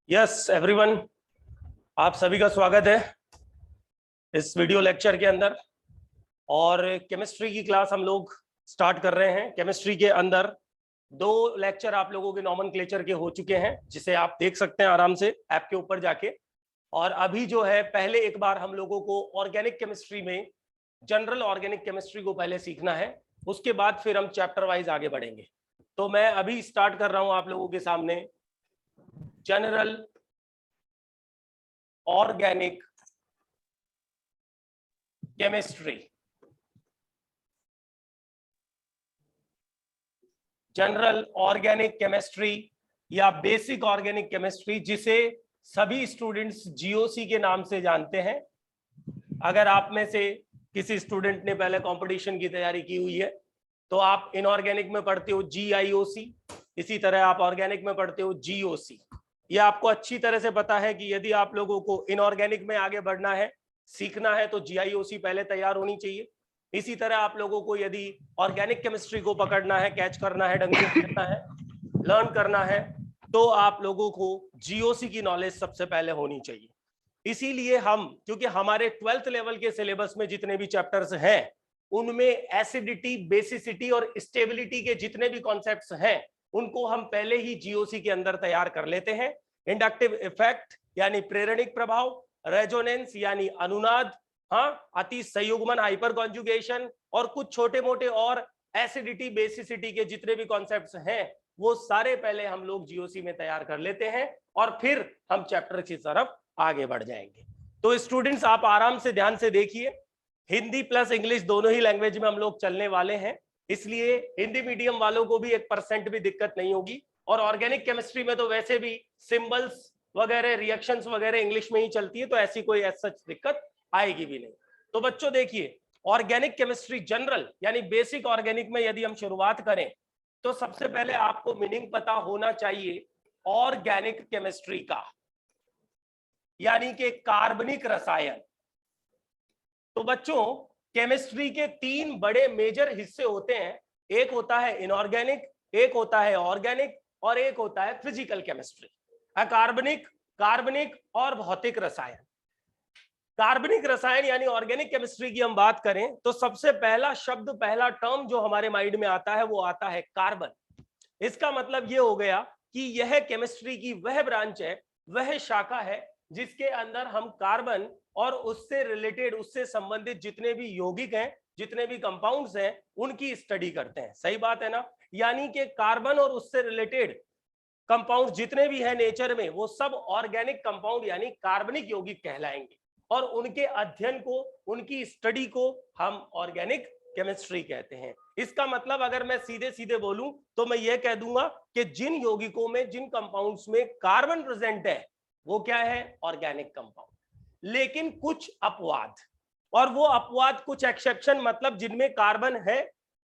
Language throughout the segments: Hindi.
यस एवरीवन, आप सभी का स्वागत है इस वीडियो लेक्चर के अंदर। और केमिस्ट्री की क्लास हम लोग स्टार्ट कर रहे हैं। केमिस्ट्री के अंदर दो लेक्चर आप लोगों के नॉमेनक्लेचर के हो चुके हैं, जिसे आप देख सकते हैं आराम से ऐप के ऊपर जाके। और अभी जो है पहले एक बार हम लोगों को ऑर्गेनिक केमिस्ट्री में जनरल ऑर्गेनिक केमिस्ट्री को पहले सीखना है, उसके बाद फिर हम चैप्टर वाइज आगे बढ़ेंगे। तो मैं अभी स्टार्ट कर रहा हूं आप लोगों के सामने general organic chemistry. General organic chemistry या बेसिक ऑर्गेनिक केमिस्ट्री, जिसे सभी स्टूडेंट्स जीओसी के नाम से जानते हैं। अगर आप में से किसी स्टूडेंट ने पहले कंपटीशन की तैयारी की हुई है तो आप इनऑर्गेनिक में पढ़ते हो GIOC, इसी तरह आप ऑर्गेनिक में पढ़ते हो GOC। यह आपको अच्छी तरह से पता है कि यदि आप लोगों को इनऑर्गेनिक में आगे बढ़ना है, सीखना है, तो GIOC पहले तैयार होनी चाहिए। इसी तरह आप लोगों को यदि ऑर्गेनिक केमिस्ट्री को पकड़ना है, कैच करना है, ढंग से करना है, लर्न करना है, तो आप लोगों को GOC की नॉलेज सबसे पहले होनी चाहिए। इसीलिए हम, क्योंकि हमारे 12th लेवल के सिलेबस में जितने भी चैप्टर्स हैं उनमें एसिडिटी, बेसिसिटी और स्टेबिलिटी के जितने भी कॉन्सेप्ट्स हैं उनको हम पहले ही GOC के अंदर तैयार कर लेते हैं। इंडक्टिव इफेक्ट यानी प्रेरणिक प्रभाव, रेजोनेंस यानी अनुनाद, हाँ, अति संयुग्मन हाइपर कॉन्जुगेशन, और कुछ छोटे मोटे और एसिडिटी बेसिसिटी के जितने भी कॉन्सेप्ट्स हैं वो सारे पहले हम लोग GOC में तैयार कर लेते हैं और फिर हम चैप्टर की तरफ आगे बढ़ जाएंगे। तो स्टूडेंट्स आप आराम से ध्यान से देखिए, हिंदी प्लस इंग्लिश दोनों ही लैंग्वेज में हम लोग चलने वाले हैं, इसलिए हिंदी मीडियम वालों को भी 1% भी दिक्कत नहीं होगी। और ऑर्गेनिक केमिस्ट्री में तो वैसे भी सिंबल्स वगैरह, रिएक्शंस वगैरह इंग्लिश में ही चलती है, तो ऐसी कोई सच दिक्कत आएगी भी नहीं। तो बच्चों देखिए, ऑर्गेनिक केमिस्ट्री जनरल यानी बेसिक ऑर्गेनिक में यदि हम शुरुआत करें तो सबसे पहले आपको मीनिंग पता होना चाहिए ऑर्गेनिक केमिस्ट्री का, यानी कि कार्बनिक रसायन। तो बच्चों केमिस्ट्री के 3 बड़े मेजर हिस्से होते हैं, एक होता है इनऑर्गेनिक, एक होता है ऑर्गेनिक, और एक होता है फिजिकल केमिस्ट्री। अकार्बनिक, कार्बनिक और भौतिक रसायन। कार्बनिक रसायन यानी ऑर्गेनिक केमिस्ट्री की हम बात करें तो सबसे पहला शब्द, पहला टर्म जो हमारे माइंड में आता है वो आता है कार्बन। इसका मतलब ये हो गया कि यह केमिस्ट्री की वह ब्रांच है, वह शाखा है जिसके अंदर हम कार्बन और उससे रिलेटेड, उससे संबंधित जितने भी यौगिक हैं, जितने भी कंपाउंड्स हैं, उनकी स्टडी करते हैं। सही बात है ना? यानी कि कार्बन और उससे रिलेटेड कंपाउंड जितने भी हैं नेचर में वो सब ऑर्गेनिक कंपाउंड यानी कार्बनिक यौगिक कहलाएंगे, और उनके अध्ययन को, उनकी स्टडी को हम ऑर्गेनिक केमिस्ट्री कहते हैं। इसका मतलब अगर मैं सीधे सीधे बोलूं तो मैं ये कह दूंगा कि जिन यौगिकों में, जिन कंपाउंड्स में कार्बन प्रेजेंट है वो क्या है? Organic compound. लेकिन कुछ अपवाद, और वो अपवाद कुछ एक्सेप्शन, मतलब जिनमें कार्बन है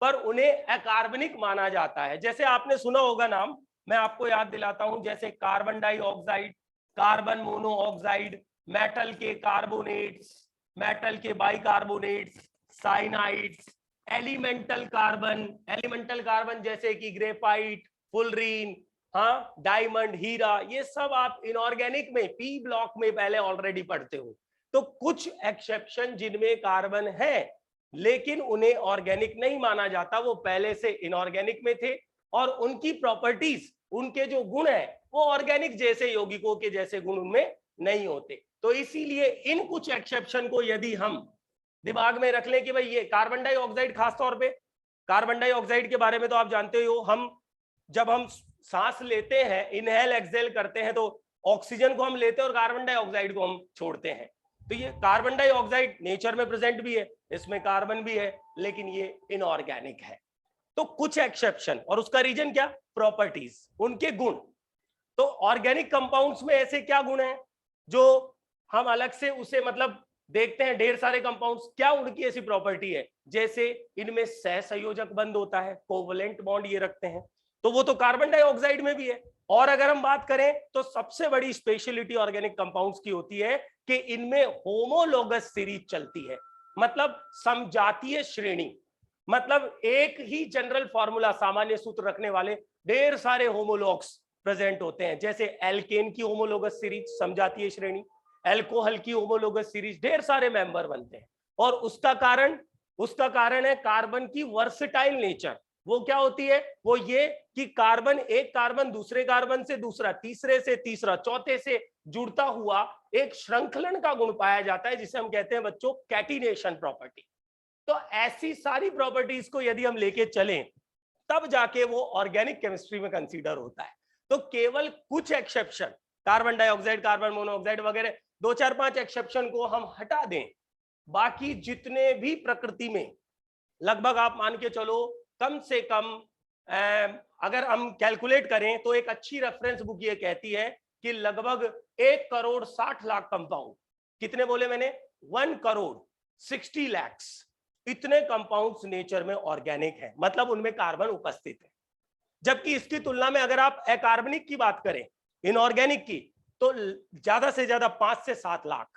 पर उन्हें अकार्बनिक माना जाता है। जैसे आपने सुना होगा नाम, मैं आपको याद दिलाता हूं, जैसे carbon dioxide, carbon monoxide, metal के कार्बोनेट्स, मेटल के bicarbonates, cyanides, elemental carbon, elemental carbon जैसे कि ग्रेफाइट, फुलरीन, हाँ, डायमंड, हीरा, ये सब आप इनऑर्गेनिक में P ब्लॉक में पहले ऑलरेडी पढ़ते हो। तो कुछ एक्सेप्शन जिनमें कार्बन है लेकिन उन्हें ऑर्गेनिक नहीं माना जाता, वो पहले से इनऑर्गेनिक में थे और उनकी प्रॉपर्टीज, उनके जो गुण है वो ऑर्गेनिक जैसे यौगिकों के जैसे गुण उनमें नहीं होते। तो इसीलिए इन कुछ एक्सेप्शन को यदि हम दिमाग में रख लें कि भाई ये कार्बन डाइऑक्साइड, खासतौर पे कार्बन डाइऑक्साइड के बारे में तो आप जानते हो, हम जब हम सांस लेते हैं, इनहेल एक्सहेल करते हैं, तो ऑक्सीजन को हम लेते हैं और कार्बन डाइऑक्साइड को हम छोड़ते हैं। तो ये कार्बन डाइऑक्साइड नेचर में प्रेजेंट भी है, इसमें कार्बन भी है, लेकिन ये इनऑर्गेनिक है। तो कुछ एक्सेप्शन, और उसका रीजन क्या? प्रॉपर्टीज, उनके गुण। तो ऑर्गेनिक कंपाउंड्स में ऐसे क्या गुण हैं जो हम अलग से उसे मतलब देखते हैं? ढेर सारे कंपाउंड्स, क्या उनकी ऐसी प्रॉपर्टी है? जैसे इनमें सहसंयोजक बंध होता है, कोवलेंट बॉन्ड ये रखते हैं, तो वो तो कार्बन डाइऑक्साइड में भी है। और अगर हम बात करें तो सबसे बड़ी स्पेशलिटी ऑर्गेनिक कंपाउंड्स की होती है कि इनमें होमोलोगस सीरीज चलती है, मतलब समजातीय श्रेणी, मतलब एक ही जनरल फॉर्मूला, सामान्य सूत्र रखने वाले ढेर सारे होमोलॉग्स प्रेजेंट होते हैं, जैसे एल्केन की होमोलोगस सीरीज, समझातीय श्रेणी, एल्कोहल की होमोलोगस सीरीज, ढेर सारे मेंबर बनते हैं। और उसका कारण है कार्बन की वर्सेटाइल नेचर। वो क्या होती है? वो ये कि एक कार्बन दूसरे कार्बन से दूसरा, तीसरे से तीसरा, चौथे से जुड़ता हुआ एक श्रृंखलन का गुण पाया जाता है, जिसे हम कहते हैं बच्चों कैटिनेशन प्रॉपर्टी। तो ऐसी सारी प्रॉपर्टीज को यदि हम लेके चलें तब जाके वो ऑर्गेनिक केमिस्ट्री में कंसीडर होता है। तो केवल कुछ exception, carbon dioxide, carbon monoxide वगैरह 2-4-5 एक्सेप्शन को हम हटा दें, बाकी जितने भी प्रकृति में लगभग आप मान के चलो कम से कम अगर हम कैलकुलेट करें तो एक अच्छी रेफरेंस बुक ये कहती है कि लगभग 1,60,00,000 कंपाउंड, कितने बोले मैंने? 1,60,00,000 इतने कंपाउंड्स नेचर में ऑर्गेनिक है, मतलब उनमें कार्बन उपस्थित है। जबकि इसकी तुलना में अगर आप अकार्बनिक की बात करें, इनऑर्गेनिक की, तो ज्यादा से ज्यादा 5 से 7 लाख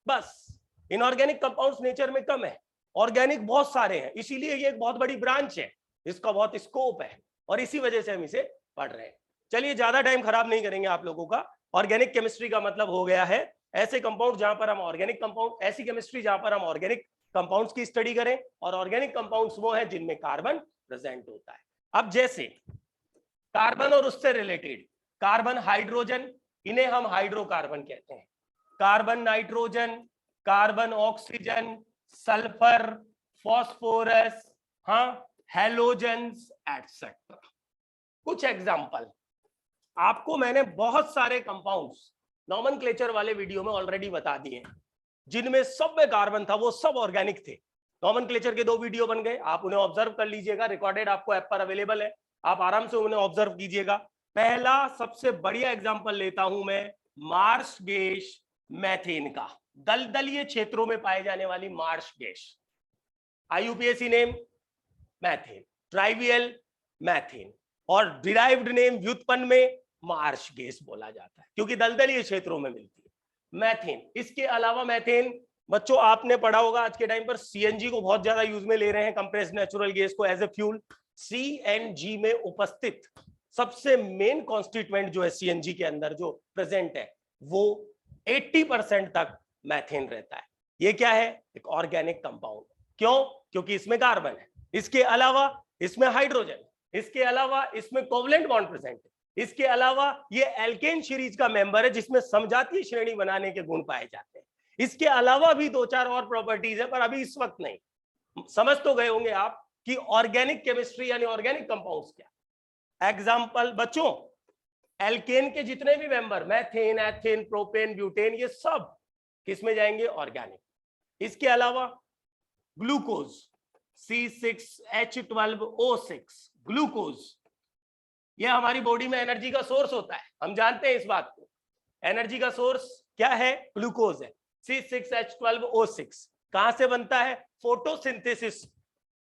बस। इनऑर्गेनिक कंपाउंड्स नेचर में कम है, ऑर्गेनिक बहुत सारे हैं, इसीलिए ये एक बहुत बड़ी ब्रांच है, इसका बहुत स्कोप है और इसी वजह से हम इसे पढ़ रहे हैं। चलिए ज्यादा टाइम खराब नहीं करेंगे आप लोगों का। ऑर्गेनिक केमिस्ट्री का मतलब हो गया है ऐसे कंपाउंड जहां पर हम ऑर्गेनिक कंपाउंड, ऐसी केमिस्ट्री जहां पर हम ऑर्गेनिक कंपाउंड्स की स्टडी करें, और ऑर्गेनिक कंपाउंड्स वो हैं जिनमें कार्बन प्रेजेंट होता है। अब जैसे कार्बन और उससे रिलेटेड कार्बन, हाइड्रोजन, इन्हें हम हाइड्रोकार्बन कहते हैं। Carbon nitrogen, carbon oxygen, sulphur, phosphorus, हाँ, हैलोजेंस एटसेट्रा। कुछ एग्जांपल आपको मैंने बहुत सारे कंपाउंड्स नॉमेनक्लेचर वाले वीडियो में ऑलरेडी बता दिए हैं, जिनमें सब में कार्बन था, वो सब ऑर्गेनिक थे। नॉमेनक्लेचर के 2 वीडियो बन गए, आप उन्हें ऑब्जर्व कर लीजिएगा, रिकॉर्डेड आपको ऐप पर अवेलेबल है, आप आराम से उन्हें ऑब्जर्व कीजिएगा। पहला सबसे बढ़िया एग्जांपल लेता हूं मैं मार्श गैस मैथेन का, दलदलीय क्षेत्रों में पाए जाने वाली Marsh gas, IUPAC name methane, trivial methane, और डिराइव्ड नेम व्युत्पन्न में मार्श गैस बोला जाता है, क्योंकि दलदलीय क्षेत्रों में मिलती है मैथेन। इसके अलावा मैथेन, बच्चों आपने पढ़ा होगा आज के टाइम पर सीएनजी को बहुत ज्यादा यूज में ले रहे हैं, कंप्रेस्ड नेचुरल गैस को एज ए फ्यूल। सीएनजी में उपस्थित सबसे मेन कॉन्स्टिट्यूएंट जो है सीएनजी के अंदर जो प्रेजेंट है, वो 80% तक मैथेन रहता है। ये क्या है? एक ऑर्गेनिक कंपाउंड। क्यों? क्योंकि इसमें कार्बन है, इसके अलावा इसमें हाइड्रोजन, इसके अलावा इसमें कोवलेंट बॉन्ड प्रेजेंट है, इसके अलावा ये एल्केन सीरीज का मेंबर है जिसमें समजातीय श्रेणी बनाने के गुण पाए जाते हैं। इसके अलावा भी 2-4 और प्रॉपर्टीज है, पर अभी इस वक्त नहीं। समझ तो गए होंगे आप कि ऑर्गेनिक केमिस्ट्री यानी ऑर्गेनिक कंपाउंड्स क्या। एग्जांपल बच्चों, एल्केन के जितने भी member, methane, ethane, propane, butane, ये सब किसमें जाएंगे? ऑर्गेनिक। इसके अलावा ग्लूकोज, C6H12O6, ग्लूकोज, ये हमारी बॉडी में एनर्जी का सोर्स होता है, हम जानते हैं इस बात को। एनर्जी का सोर्स क्या है? ग्लूकोज है। C6H12O6 कहां से बनता है? फोटोसिंथेसिस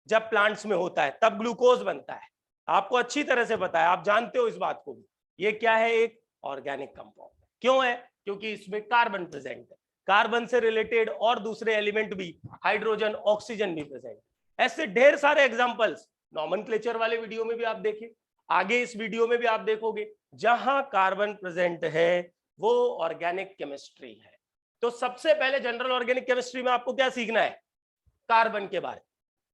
जब प्लांट्स में होता है तब ग्लूकोज बनता है, आपको अच्छी तरह से पता है, आप जानते हो इस बात को भी। ये क्या है? एक ऑर्गेनिक कंपाउंड। क्यों है? क्योंकि इसमें कार्बन प्रेजेंट है, कार्बन से रिलेटेड और दूसरे एलिमेंट भी, हाइड्रोजन, ऑक्सीजन भी प्रेजेंट। ऐसे ढेर सारे एग्जांपल्स नॉमेनक्लेचर वाले वीडियो में भी आप देखिए, आगे इस वीडियो में भी आप देखोगे, जहां कार्बन प्रेजेंट है वो ऑर्गेनिक केमिस्ट्री है। तो सबसे पहले जनरल ऑर्गेनिक केमिस्ट्री में आपको क्या सीखना है? कार्बन के बारे में।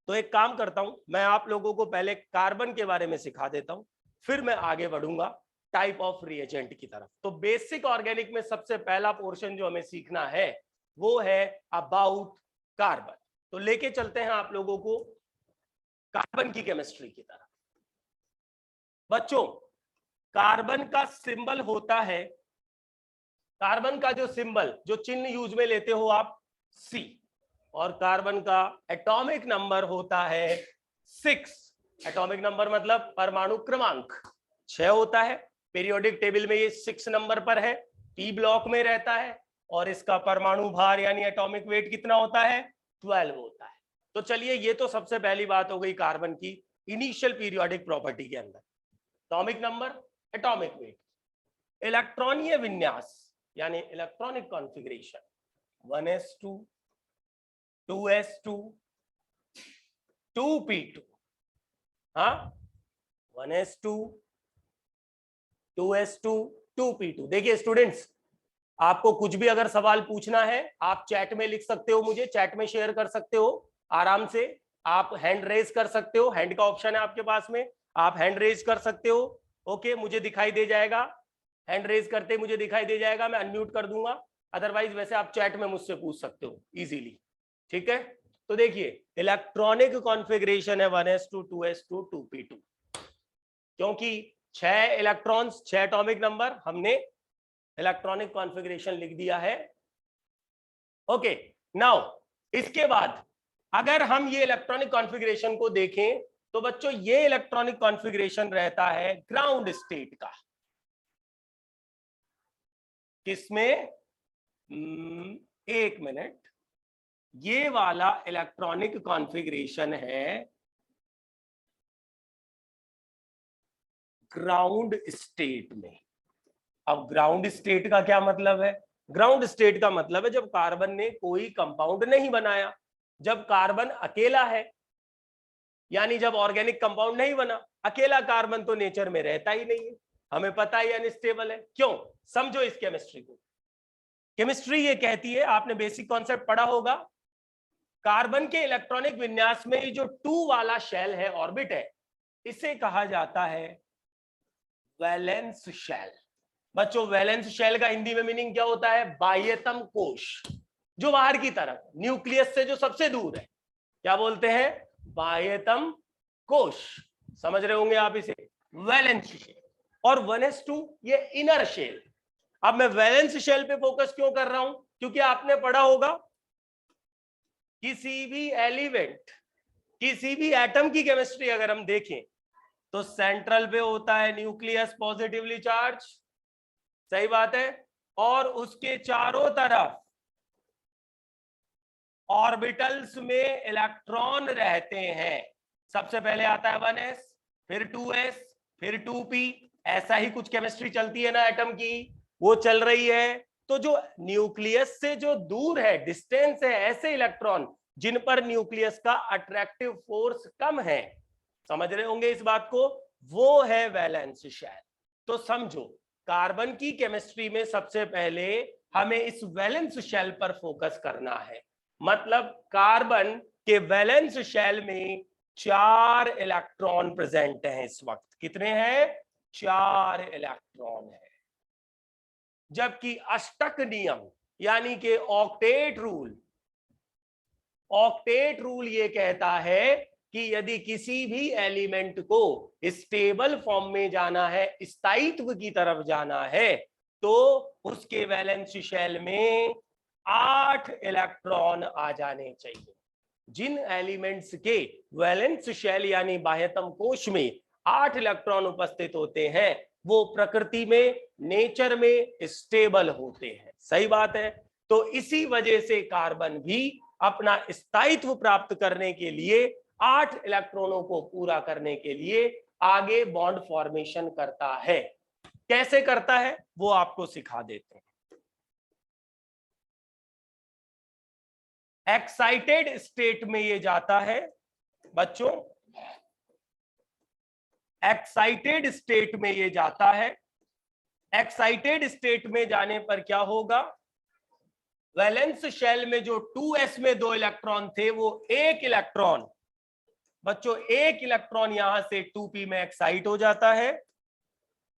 तो एक काम करता हूं, मैं आप लोगों को पहले कार्बन के बारे में सिखा देता हूं, फिर मैं आगे बढ़ूंगा टाइप ऑफ रिएजेंट की तरफ। तो बेसिक ऑर्गेनिक में सबसे पहला पोर्शन जो हमें सीखना है वो है अबाउट कार्बन। तो लेके चलते हैं आप लोगों को कार्बन की केमिस्ट्री की तरफ। बच्चों, कार्बन का सिंबल होता है, कार्बन का जो सिंबल, जो चिन्ह यूज में लेते हो आप, C, और कार्बन का एटॉमिक नंबर होता है 6। एटॉमिक नंबर मतलब परमाणु क्रमांक 6 होता है। पीरियोडिक टेबल में ये 6 नंबर पर है, P ब्लॉक में रहता है, और इसका परमाणु भार यानी एटॉमिक वेट कितना होता है? 12 होता है। तो चलिए, ये तो सबसे पहली बात हो गई कार्बन की इनिशियल पीरियोडिक प्रॉपर्टी के अंदर, एटॉमिक नंबर, एटॉमिक वेट। इलेक्ट्रॉनीय विन्यास यानी electronic configuration, 1s2, 2s2, 2p2, हाँ, 1s2, 2s2 2p2। देखिए स्टूडेंट्स, आपको कुछ भी अगर सवाल पूछना है आप चैट में लिख सकते हो, मुझे चैट में शेयर कर सकते हो आराम से। आप हैंड रेज कर सकते हो, हैंड का ऑप्शन है आपके पास में, आप हैंड रेज कर सकते हो। ओके, मुझे दिखाई दे जाएगा, हैंड रेज करते मुझे दिखाई दे जाएगा, मैं अनम्यूट कर दूंगा। अदरवाइज वैसे आप चैट में मुझसे पूछ सकते हो इजीली। ठीक है, तो देखिए इलेक्ट्रॉनिक कॉन्फ़िगरेशन है 1s2 2s2 2p2, क्योंकि 6 इलेक्ट्रॉन्स 6 एटॉमिक नंबर, हमने इलेक्ट्रॉनिक कॉन्फ़िगरेशन लिख दिया है। ओके, नाउ इसके बाद अगर हम ये इलेक्ट्रॉनिक कॉन्फ़िगरेशन को देखें तो बच्चों ये इलेक्ट्रॉनिक कॉन्फ़िगरेशन रहता है ग्राउंड स्टेट का। किसमें? एक मिनट, ये वाला इलेक्ट्रॉनिक कॉन्फ़िगरेशन है ग्राउंड स्टेट में। अब ग्राउंड स्टेट का क्या मतलब है? ग्राउंड स्टेट का मतलब है जब कार्बन ने कोई कंपाउंड नहीं बनाया, जब कार्बन अकेला है, यानी जब ऑर्गेनिक कंपाउंड नहीं बना। अकेला कार्बन तो नेचर में रहता ही नहीं है, हमें पता ही अनस्टेबल है। क्यों? समझो इस केमिस्ट्री को। केमिस्ट्री ये कहती है, आपने बेसिक कॉन्सेप्ट पढ़ा होगा, कार्बन के इलेक्ट्रॉनिक विन्यास में ये जो 2 वाला शेल है, ऑर्बिट है, इसे कहा जाता है वैलेंस शेल। बच्चों वैलेंस शेल का हिंदी में मीनिंग क्या होता है? बाह्यतम कोश, जो बाहर की तरफ, न्यूक्लियस से जो सबसे दूर है, क्या बोलते हैं? बाह्यतम कोश। समझ रहे होंगे आप इसे, वैलेंस शेल। और 1s2 ये इनर शेल। अब मैं वैलेंस शेल पे फोकस क्यों कर रहा हूं? क्योंकि आपने पढ़ा होगा किसी भी एलिमेंट, किसी भी एटम की केमिस्ट्री अगर हम देखें तो सेंट्रल पे होता है न्यूक्लियस पॉजिटिवली चार्ज, सही बात है, और उसके चारों तरफ ऑर्बिटल्स में इलेक्ट्रॉन रहते हैं। सबसे पहले आता है 1s, फिर 2s, फिर 2p। ऐसा ही कुछ केमिस्ट्री चलती है ना एटम की, वो चल रही है। तो जो न्यूक्लियस से जो दूर है, डिस्टेंस है, ऐसे इलेक्ट्रॉन जिन पर न्यूक्लियस का अट्रैक्टिव फोर्स कम है, समझ रहे होंगे इस बात को, वो है वैलेंस शेल। तो समझो कार्बन की केमिस्ट्री में सबसे पहले हमें इस वैलेंस शेल पर फोकस करना है। मतलब कार्बन के वैलेंस शेल में 4 इलेक्ट्रॉन प्रेजेंट हैं इस वक्त। कितने हैं? 4 इलेक्ट्रॉन है। जबकि अष्टक नियम यानी कि ऑक्टेट रूल, ऑक्टेट रूल ये कहता है कि यदि किसी भी एलिमेंट को स्टेबल फॉर्म में जाना है, स्थायित्व की तरफ जाना है, तो उसके वैलेंस शेल में 8 इलेक्ट्रॉन आ जाने चाहिए। जिन एलिमेंट्स के वैलेंस शेल यानी बाह्यतम कोश में 8 इलेक्ट्रॉन उपस्थित होते हैं, वो प्रकृति में, नेचर में स्टेबल होते हैं। सही बात है। तो इसी वजह से कार्बन भी अपना स्थायित्व प्राप्त करने के लिए, 8 इलेक्ट्रॉनों को पूरा करने के लिए आगे बॉन्ड फॉर्मेशन करता है। कैसे करता है वो आपको सिखा देते हैं। एक्साइटेड स्टेट में ये जाता है बच्चों, एक्साइटेड स्टेट में ये जाता है। एक्साइटेड स्टेट में जाने पर क्या होगा? वैलेंस शेल में जो 2s में 2 इलेक्ट्रॉन थे, वो 1 इलेक्ट्रॉन, बच्चों 1 इलेक्ट्रॉन यहां से 2p में एक्साइट हो जाता है।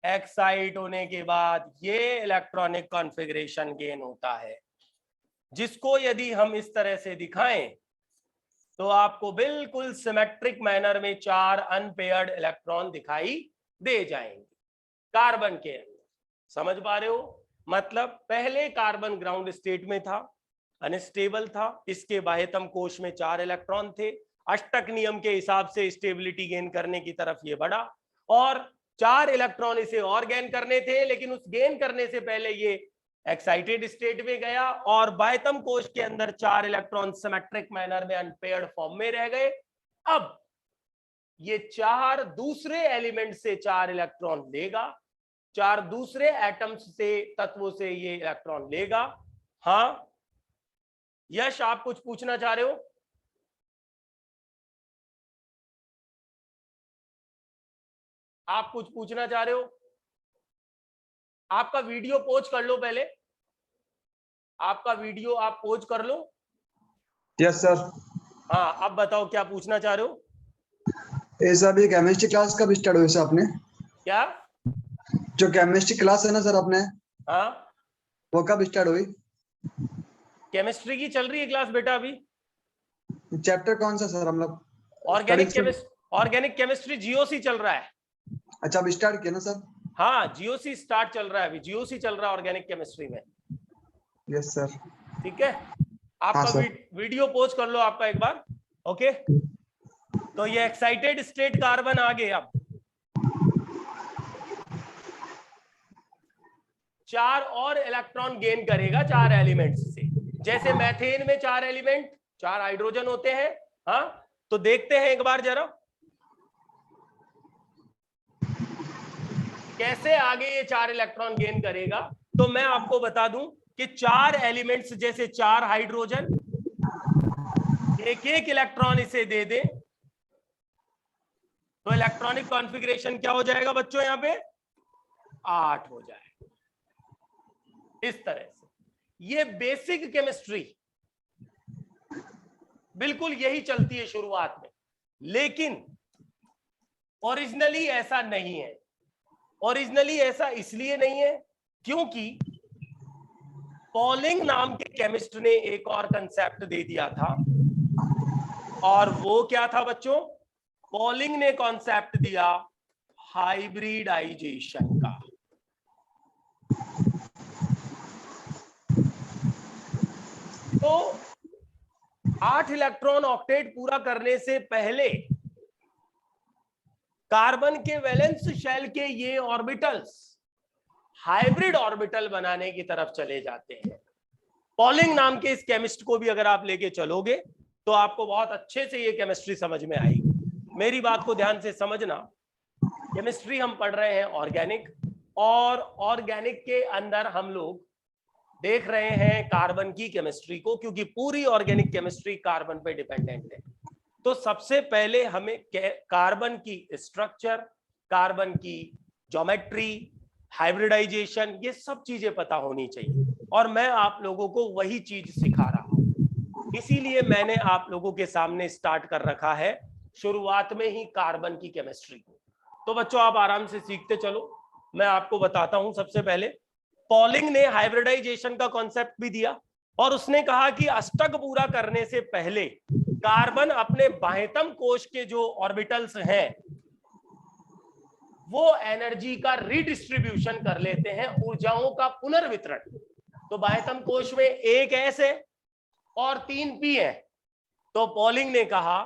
एक्साइट होने के बाद ये इलेक्ट्रॉनिक कॉन्फ़िगरेशन गेन होता है, जिसको यदि हम इस तरह से दिखाएं तो आपको बिल्कुल सिमेट्रिक मैनर में 4 अनपेयर्ड इलेक्ट्रॉन दिखाई दे जाएंगे कार्बन के अंदर। समझ पा रहे हो? मतलब पहले कार्बन ग्राउंड स्टेट में था, अनस्टेबल था, इसके बाह्यतम कोश में 4 इलेक्ट्रॉन थे। अष्टक नियम के हिसाब से स्टेबिलिटी गेन करने की तरफ ये बढ़ा, और 4 इलेक्ट्रॉन इसे और गेन करने थे, लेकिन उस गेन करने से पहले ये एक्साइटेड स्टेट में गया और बाह्यतम कोश के अंदर 4 इलेक्ट्रॉन सिमेट्रिक मैनर में अनपेयर्ड फॉर्म में रह गए। अब ये 4 दूसरे एलिमेंट से 4 इलेक्ट्रॉन लेगा, 4 दूसरे एटम्स से, तत्वों से ये इलेक्ट्रॉन लेगा। हाँ यश, आप कुछ पूछना चाह रहे हो? आप कुछ पूछना चाह रहे हो? आपका वीडियो पोज कर लो पहले, आपका वीडियो आप पोज कर लो। Yes sir. हाँ, अब बताओ क्या पूछना चाह रहे हो? ये सर ये केमिस्ट्री क्लास कब स्टार्ट हुई सर आपने? क्या? जो केमिस्ट्री क्लास है ना सर अपने, हाँ, वो कब स्टार्ट हुई? केमिस्ट्री की चल रही है क्लास बेटा अभी। चैप्टर कौन सा सर हम लोग? ऑर्गेनिक केमिस्ट्री जीओसी चल रहा है। अच्छा, अब स्टार्ट किया ना सर? हाँ, जीओसी स्टार्ट चल रहा है अभी, जीओसी चल रहा है ऑर्गेनिक केमिस्ट्री में। Yes sir. ठीक है, आपका हाँ सर। वीडियो पोज कर लो आपका एक बार। ओके, तो ये एक्साइटेड स्टेट कार्बन आ गए। अब 4 और इलेक्ट्रॉन गेन करेगा 4 एलिमेंट्स से। जैसे मैथेन में 4 एलिमेंट 4 हाइड्रोजन होते हैं। हाँ, तो देखते हैं एक बार जरा कैसे आगे ये 4 इलेक्ट्रॉन गेन करेगा। तो मैं आपको बता दूं कि 4 एलिमेंट्स जैसे 4 हाइड्रोजन, एक एक इलेक्ट्रॉन इसे दे दे तो इलेक्ट्रॉनिक कॉन्फ़िगरेशन क्या हो जाएगा बच्चों? यहां पे 8 हो जाएगा। इस तरह से ये बेसिक केमिस्ट्री बिल्कुल यही चलती है शुरुआत में, लेकिन ओरिजिनली ऐसा नहीं है। ओरिजिनली ऐसा इसलिए नहीं है क्योंकि पॉलिंग नाम के केमिस्ट ने एक और कंसेप्ट दे दिया था, और वो क्या था बच्चों? पॉलिंग ने कॉन्सेप्ट दिया हाइब्रिडाइजेशन का। तो 8 इलेक्ट्रॉन ऑक्टेट पूरा करने से पहले कार्बन के वैलेंस शेल के ये ऑर्बिटल्स हाइब्रिड ऑर्बिटल बनाने की तरफ चले जाते हैं। पॉलिंग नाम के इस केमिस्ट को भी अगर आप लेके चलोगे तो आपको बहुत अच्छे से ये केमिस्ट्री समझ में आएगी। मेरी बात को ध्यान से समझना, केमिस्ट्री हम पढ़ रहे हैं ऑर्गेनिक, और ऑर्गेनिक के अंदर हम लोग देख रहे हैं कार्बन की केमिस्ट्री को, क्योंकि पूरी ऑर्गेनिक केमिस्ट्री कार्बन पे डिपेंडेंट है। तो सबसे पहले हमें कार्बन की स्ट्रक्चर, कार्बन की ज्योमेट्री, हाइब्रिडाइजेशन, ये सब चीजें पता होनी चाहिए, और मैं आप लोगों को वही चीज सिखा रहा हूं। इसीलिए मैंने आप लोगों के सामने स्टार्ट कर रखा है शुरुआत में ही कार्बन की केमिस्ट्री को। तो बच्चों आप आराम से सीखते चलो, मैं आपको बताता हूं। सबसे पहले पॉलिंग ने हाइब्रिडाइजेशन का कॉन्सेप्ट भी दिया, और उसने कहा कि अष्टक पूरा करने से पहले कार्बन अपने बाह्यतम कोश के जो ऑर्बिटल्स हैं वो एनर्जी का रीडिस्ट्रीब्यूशन कर लेते हैं, ऊर्जाओं का पुनर्वितरण। तो बाह्यतम कोश में एक एस है और 3 पी है। तो पॉलिंग ने कहा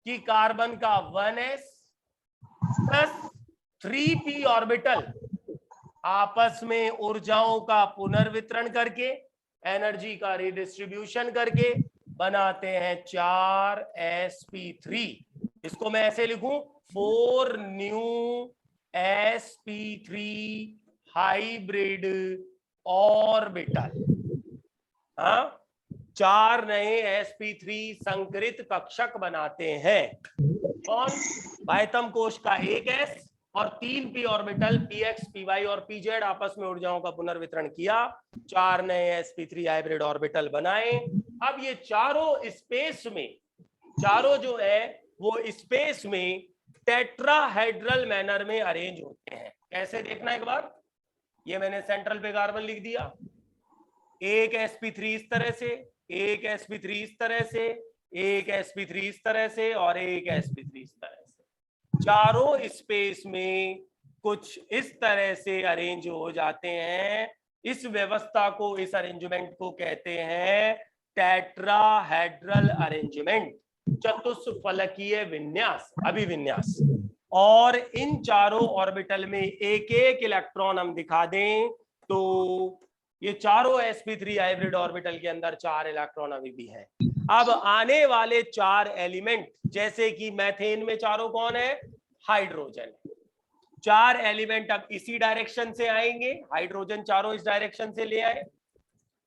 कि कार्बन का 1s प्लस 3p ऑर्बिटल आपस में ऊर्जाओं का पुनर्वितरण करके, एनर्जी का रीडिस्ट्रीब्यूशन करके बनाते हैं 4sp3। इसको मैं ऐसे लिखूं 4 न्यू sp3 हाइब्रिड ऑर्बिटल। हाँ, 4 नए sp3 संकरित कक्षक बनाते हैं। कौन? बाह्यतम कोश का एक s और 3 p ऑर्बिटल px, py और pz आपस में ऊर्जाओं का पुनर्वितरण किया, 4 नए sp3 हाइब्रिड ऑर्बिटल बनाए। अब ये चारों स्पेस में, चारों जो है वो स्पेस में टेट्राहेड्रल मैनर में अरेंज होते हैं। कैसे देखना एक बार, ये मैंने सेंट्रल पे कार्बन लिख दिया, एक sp3 इस तरह से, एक sp3 इस तरह से, एक sp3 इस तरह से, और एक sp3 इस तरह से। चारों स्पेस में कुछ इस तरह से अरेंज हो जाते हैं। इस व्यवस्था को, इस अरेंजमेंट को कहते हैं टेट्राहेड्रल अरेंजमेंट, चतुष्फलकीय विन्यास, अभिविन्यास। और इन चारों ऑर्बिटल में एक एक इलेक्ट्रॉन हम दिखा दें तो ये चारों sp3 हाइब्रिड ऑर्बिटल के अंदर 4 इलेक्ट्रॉन अभी भी हैं। अब आने वाले 4 एलिमेंट, जैसे कि मैथेन में चारों कौन है? हाइड्रोजन। 4 एलिमेंट अब इसी डायरेक्शन से आएंगे, हाइड्रोजन चारों इस डायरेक्शन से ले आए,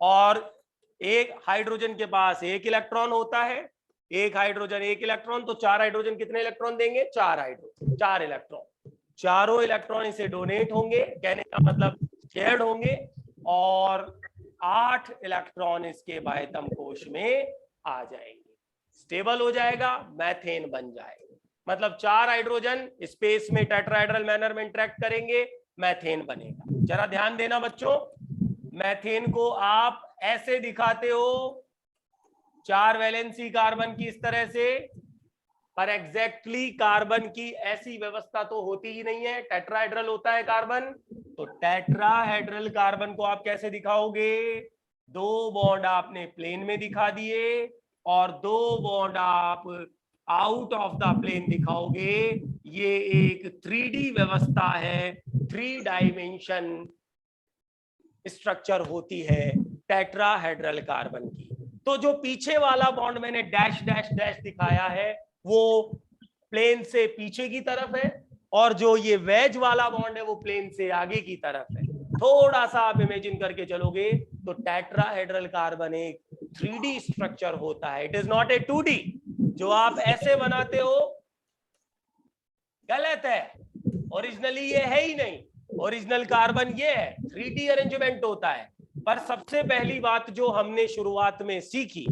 और एक हाइड्रोजन के पास एक इलेक्ट्रॉन होता है, एक हाइड्रोजन एक इलेक्ट्रॉन, तो 4 हाइड्रोजन कितने इलेक्ट्रॉन देंगे? 4 हाइड्रोजन 4 इलेक्ट्रॉन। चारों इलेक्ट्रॉन इसे डोनेट होंगे, कहने का मतलब शेयर्ड होंगे और 8 इलेक्ट्रॉन इसके बाह्यतम कोश में आ जाएंगे, स्टेबल हो जाएगा, मैथेन बन जाएगा। मतलब 4 हाइड्रोजन स्पेस में टेट्राहेड्रल मैनर में इंटरेक्ट करेंगे, मैथेन बनेगा। जरा ध्यान देना बच्चों, मैथेन को आप ऐसे दिखाते हो 4 वैलेंसी कार्बन की इस तरह से, पर एग्जैक्टली कार्बन की ऐसी व्यवस्था तो होती ही नहीं है, टेट्राहेड्रल होता है कार्बन। तो टेट्राहेड्रल कार्बन को आप कैसे दिखाओगे? 2 बॉन्ड आपने प्लेन में दिखा दिए और 2 बॉन्ड आप आउट ऑफ द प्लेन दिखाओगे। ये एक 3D व्यवस्था है, 3 डायमेंशन स्ट्रक्चर होती है टेट्राहेड्रल कार्बन की। तो जो पीछे वाला बॉन्ड मैंने डैश डैश डैश दिखाया है वो प्लेन से पीछे की तरफ है, और जो ये वेज वाला बॉन्ड है वो प्लेन से आगे की तरफ है। थोड़ा सा आप इमेजिन करके चलोगे तो टेट्राहेड्रल कार्बन एक 3D स्ट्रक्चर होता है, it is not a 2D। जो आप ऐसे बनाते हो गलत है, ओरिजिनली ये है ही नहीं। ओरिजिनल कार्बन ये है, 3D अरेंजमेंट होता है। पर सबसे पहली बात जो हमने शुरुआत में सीखी,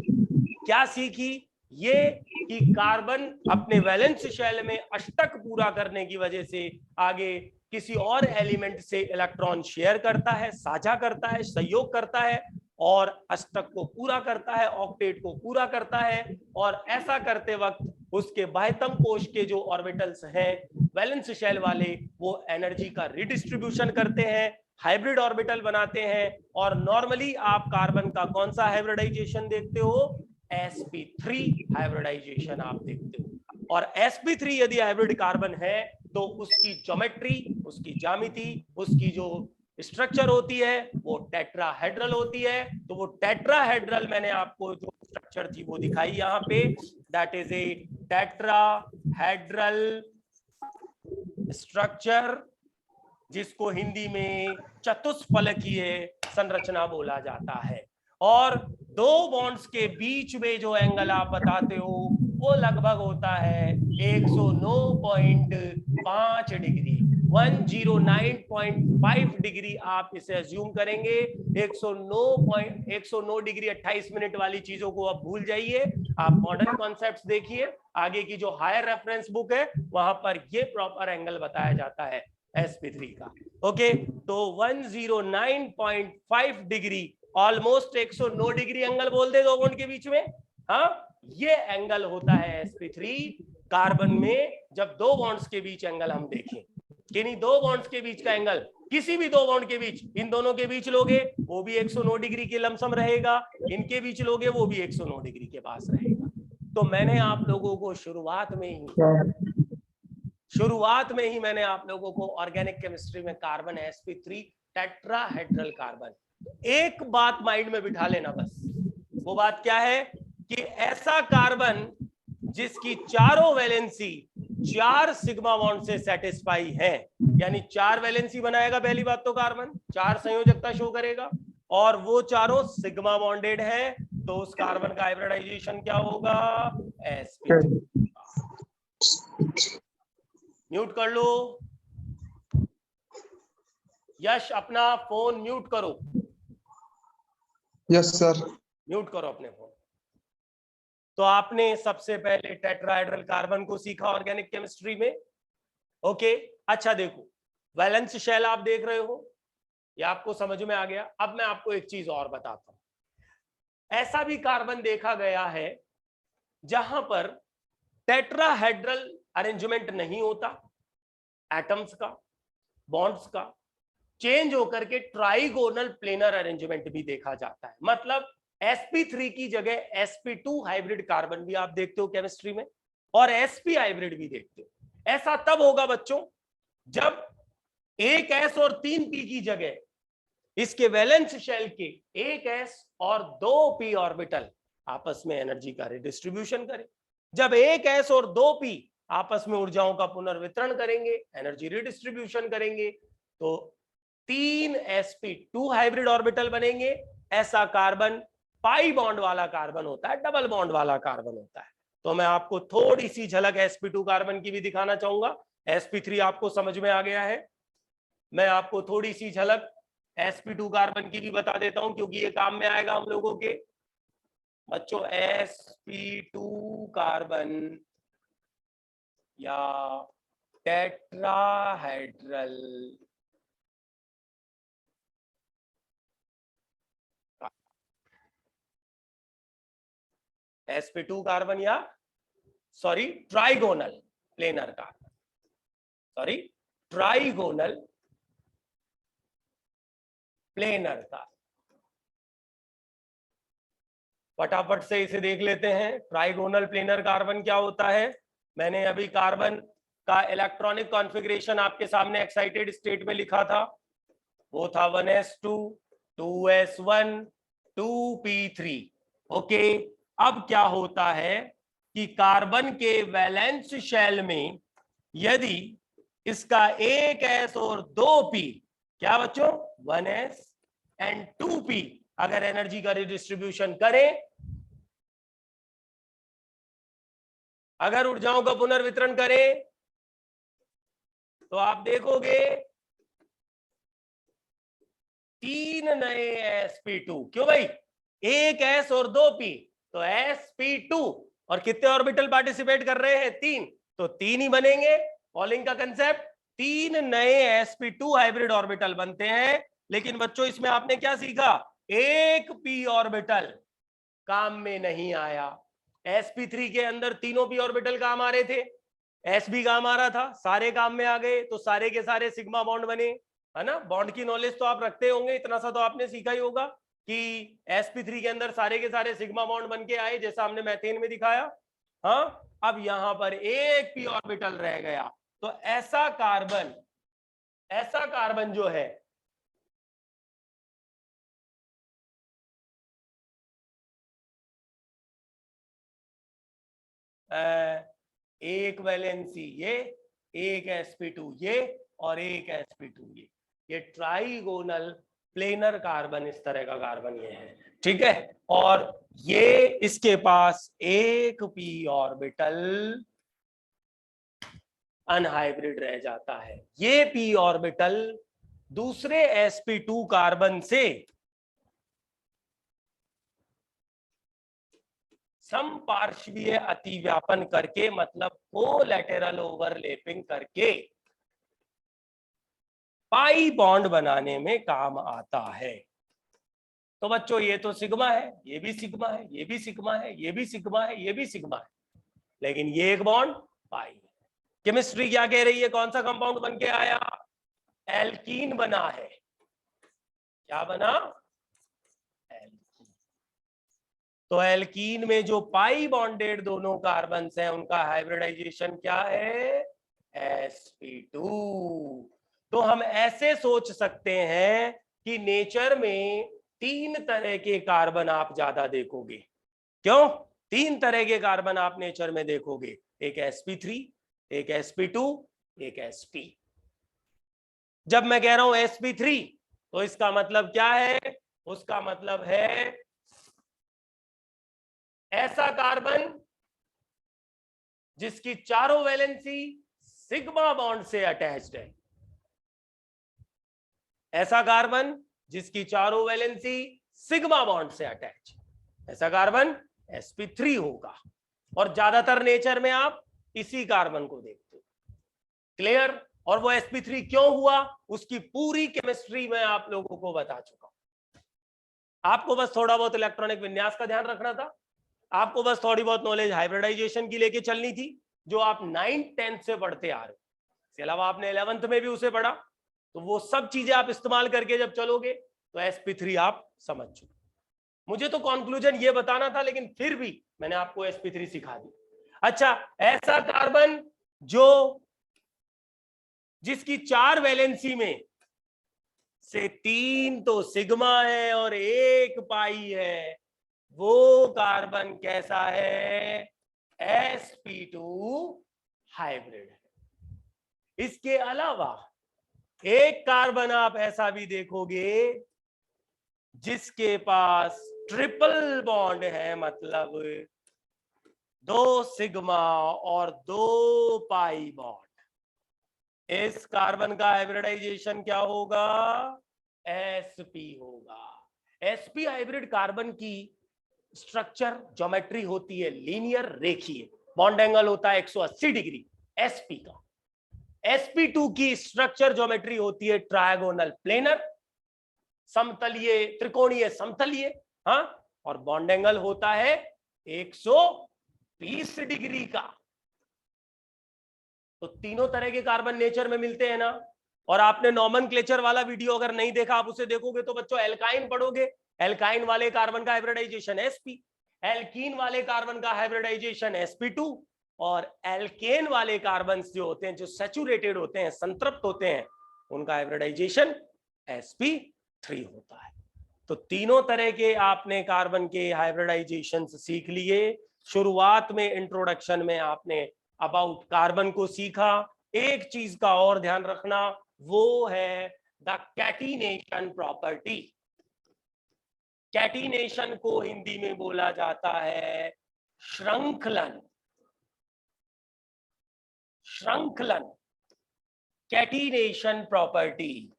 क्या सीखी? ये कि कार्बन अपने वैलेंस शेल में अष्टक पूरा करने की वजह से आगे किसी और एलिमेंट से इलेक्ट्रॉन शेयर करता है, साझा करता है, सहयोग करता है और अष्टक को पूरा करता है, ऑक्टेट को पूरा करता है। और ऐसा करते वक्त उसके बाह्यतम कोश के जो ऑर्बिटल्स हैं वैलेंस शेल वाले, वो एनर्जी का रिडिस्ट्रीब्यूशन करते हैं, हाइब्रिड ऑर्बिटल बनाते हैं। और नॉर्मली आप कार्बन का कौन सा हाइब्रिडाइजेशन देखते हो? sp3 हाइब्रिडाइजेशन आप देखते हो। और sp3 यदि हाइब्रिड कार्बन है तो उसकी ज्योमेट्री, उसकी ज्यामिति, उसकी जो स्ट्रक्चर होती है वो टेट्राहेड्रल होती है। तो वो टेट्राहेड्रल मैंने आपको जो स्ट्रक्चर थी वो दिखाई यहाँ पे, that is a tetrahedral structure, जिसको हिंदी में चतुष्फलकीय संरचना बोला जाता है। और 2 बॉन्ड्स के बीच में जो एंगल आप बताते हो वो लगभग होता है 109.5 डिग्री, 109.5 डिग्री आप इसे अज्यूम करेंगे। 109 डिग्री 28 मिनट वाली चीजों को आप भूल जाइए, आप मॉडर्न कॉन्सेप्ट्स देखिए, आगे की जो हायर रेफरेंस बुक है वहां पर ये प्रॉपर एंगल बताया जाता है sp3 का। ओके, तो 109.5 डिग्री, ऑलमोस्ट 109 डिग्री एंगल बोल दे 2 बॉन्ड के बीच में। हाँ, ये एंगल होता है sp3 कार्बन में। जब 2 बॉन्ड्स के बीच एंगल हम देखें, किन्हीं 2 बॉन्ड्स के बीच का एंगल, किसी भी 2 बॉन्ड के बीच, इन दोनों के बीच लोगे वो भी 109 डिग्री के लमसम रहेगा, इनके बीच लोगे वो भी 109 डिग्री के पास रहेगा। तो मैंने आप लोगों को शुरुआत में ही मैंने आप लोगों को ऑर्गेनिक केमिस्ट्री में कार्बन sp3 टेट्राहेड्रल कार्बन, एक बात माइंड में बिठा लेना बस। वो बात क्या है कि ऐसा कार्बन जिसकी चारों वैलेंसी 4 सिग्मा बॉन्ड से सेटिस्फाई है, यानी 4 वैलेंसी बनाएगा पहली बात तो कार्बन, 4 संयोजकता शो करेगा और वो चारों सिग्मा बॉन्डेड है, तो उस कार्बन का हाइब्रिडाइजेशन क्या होगा? sp3। म्यूट कर लो यश, अपना फोन म्यूट करो। Yes sir. म्यूट करो अपने फोन। तो आपने सबसे पहले टेट्राहेड्रल कार्बन को सीखा ऑर्गेनिक केमिस्ट्री में। ओके, अच्छा देखो, वैलेंस शेल आप देख रहे हो, ये आपको समझ में आ गया। अब मैं आपको एक चीज और बताता हूं। ऐसा भी कार्बन देखा गया है जहां पर टेट्राहेड्रल अरेंजमेंट नहीं होता, एटम्स का, बॉन्ड्स का चेंज होकर के ट्राइगोनल प्लेनर अरेंजमेंट भी देखा जाता है। मतलब sp3 की जगह sp2 हाइब्रिड कार्बन भी आप देखते हो केमिस्ट्री में, और sp हाइब्रिड भी देखते हो। ऐसा तब होगा बच्चों जब एक s और 3 p की जगह इसके वैलेंस शेल के एक s और 2 p ऑर्बिटल आपस में एनर्जी का रिडिस्ट्रीब्यूशन करें। जब एक s और 2 p आपस में ऊर्जाओं का पुनर्वितरण करेंगे, एनर्जी रिडिस्ट्रीब्यूशन करेंगे, तो 3 sp2 हाइब्रिड ऑर्बिटल बनेंगे। ऐसा कार्बन पाई बॉन्ड वाला कार्बन होता है, डबल बॉन्ड वाला कार्बन होता है। तो मैं आपको थोड़ी सी झलक sp2 कार्बन की भी दिखाना चाहूंगा। sp3 आपको समझ में आ गया है, मैं आपको थोड़ी सी झलक sp2 कार्बन की भी बता देता हूं क्योंकि ये काम में आएगा हम लोगों के बच्चों। sp2 कार्बन या टेट्राहेड्रल sp2 कार्बन या sorry trigonal planar carbon, sorry trigonal planar carbon. फटाफट से इसे देख लेते हैं। ट्राइगोनल प्लेनर कार्बन क्या होता है? मैंने अभी कार्बन का इलेक्ट्रॉनिक कॉन्फ़िगरेशन आपके सामने एक्साइटेड स्टेट में लिखा था, वो था 1s2 2s1 2p3। ओके, अब क्या होता है कि कार्बन के वैलेंस शेल में यदि इसका एक s और 2p, क्या बच्चों, 1s एंड 2p, अगर एनर्जी का रिडिस्ट्रीब्यूशन करें, अगर ऊर्जाओं का पुनर्वितरण करें, तो आप देखोगे 3 नए sp2। क्यों भाई? एक s और 2p, तो sp2 और कितने ऑर्बिटल पार्टिसिपेट कर रहे हैं? 3, तो 3 ही बनेंगे। पॉलिंग का कंसेप्ट, 3 नए sp2 हाइब्रिड ऑर्बिटल बनते हैं। लेकिन बच्चों इसमें आपने क्या सीखा? एक p ऑर्बिटल काम में नहीं आया। sp3 के अंदर तीनों p ऑर्बिटल काम आ रहे थे, s भी काम आ रहा था, सारे काम में आ गए, तो सारे के सारे सिग्मा बॉन्ड बने, है ना। बॉन्ड की नॉलेज तो आप रखते होंगे, इतना सा तो आपने सीखा ही होगा कि sp3 के अंदर सारे के सारे सिग्मा बॉन्ड बन के आए, जैसा हमने मैथेन में दिखाया। हाँ, अब यहां पर एक p ऑर्बिटल रह गया, तो ऐसा कार्बन जो है एक वैलेंसी ये, एक sp2 ये और एक sp2 ये ट्राइगोनल प्लेनर कार्बन, इस तरह का कार्बन ये है, ठीक है। और ये इसके पास एक p ऑर्बिटल अनहाइब्रिड रह जाता है। ये p ऑर्बिटल दूसरे sp2 कार्बन से समपार्श्वीय अतिव्यापन करके, मतलब कोलैटरल ओवरलैपिंग करके पाई बॉन्ड बनाने में काम आता है। तो बच्चों ये तो सिग्मा है, ये भी सिग्मा है, ये भी सिग्मा है, ये भी सिग्मा है, ये भी सिग्मा है, लेकिन ये एक बॉन्ड पाई है। केमिस्ट्री क्या कह रही है? कौन सा कंपाउंड बन के आया? एल्कीन बना है। क्या बना? तो एल्कीन में जो पाई बॉन्डेड दोनों कार्बन हैं, उनका हाइब्रिडाइजेशन क्या है? sp2। तो हम ऐसे सोच सकते हैं कि नेचर में 3 तरह के कार्बन आप ज्यादा देखोगे। क्यों? 3 तरह के कार्बन आप नेचर में देखोगे, एक sp3, एक sp2, एक sp। जब मैं कह रहा हूं sp3, तो इसका मतलब क्या है? उसका मतलब है ऐसा कार्बन जिसकी चारों वैलेंसी सिग्मा बॉन्ड से अटैच्ड है। ऐसा कार्बन जिसकी चारों वैलेंसी सिग्मा बॉन्ड से अटैच, ऐसा कार्बन sp3 होगा। और ज्यादातर नेचर में आप इसी कार्बन को देखते हो। क्लियर? और वो sp3 क्यों हुआ, उसकी पूरी केमिस्ट्री में आप लोगों को बता चुका हूं। आपको बस थोड़ा बहुत इलेक्ट्रॉनिक विन्यास का ध्यान रखना था, आपको बस थोड़ी बहुत नॉलेज हाइब्रिडाइजेशन की लेके चलनी थी, जो आप 9th 10th से पढ़ते आ रहे हो। इसके अलावा आपने 11th में भी उसे पढ़ा, तो वो सब चीजें आप इस्तेमाल करके जब चलोगे तो sp3 आप समझ चुके। मुझे तो कंक्लूजन ये बताना था, लेकिन फिर भी मैंने आपको sp3 सिखा दी। अच्छा, ऐसा कार्बन जिसकी 4 वैलेंसी में से 3 तो सिग्मा है और 1 पाई है, वो कार्बन कैसा है? sp2 हाइब्रिड है। इसके अलावा एक कार्बन आप ऐसा भी देखोगे जिसके पास ट्रिपल बॉन्ड है, मतलब 2 सिग्मा और 2 पाई बॉन्ड। इस कार्बन का हाइब्रिडाइजेशन क्या होगा? sp होगा। sp हाइब्रिड कार्बन की स्ट्रक्चर ज्योमेट्री होती है लीनियर रेखीय, बॉन्ड एंगल होता है 180 डिग्री sp का। sp2 की स्ट्रक्चर ज्योमेट्री होती है ट्रायगोनल प्लेनर, समतलीय त्रिकोणीय समतलीय, हाँ, और बॉन्ड एंगल होता है 120 डिग्री का। तो तीनों तरह के कार्बन नेचर में मिलते हैं ना। और आपने नॉमेनक्लेचर वाला वीडियो अगर नहीं देखा, आप उसे देखोगे तो बच्चों एल्काइन पढ़ोगे, एल्काइन वाले कार्बन का हाइब्रिडाइजेशन sp, एल्कीन वाले कार्बन का हाइब्रिडाइजेशन sp2, और एल्केन वाले कार्बन जो होते हैं, जो सैचुरेटेड होते हैं, संतृप्त होते हैं, उनका हाइब्रिडाइजेशन sp3 होता है। तो तीनों तरह के आपने कार्बन के हाइब्रिडाइजेशन सीख लिए। शुरुआत में इंट्रोडक्शन में आपने अबाउट कार्बन को सीखा। एक चीज का और ध्यान रखना, वो है द कैटिनेशन प्रॉपर्टी। कैटिनेशन को हिंदी में बोला जाता है श्रृंखलन। श्रृंखलन, कैटिनेशन प्रॉपर्टी।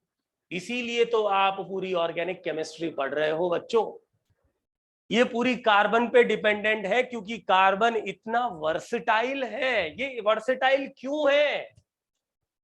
इसीलिए तो आप पूरी ऑर्गेनिक केमिस्ट्री पढ़ रहे हो बच्चों। ये पूरी कार्बन पे डिपेंडेंट है, क्योंकि कार्बन इतना वर्सेटाइल है। ये वर्सेटाइल क्यों है,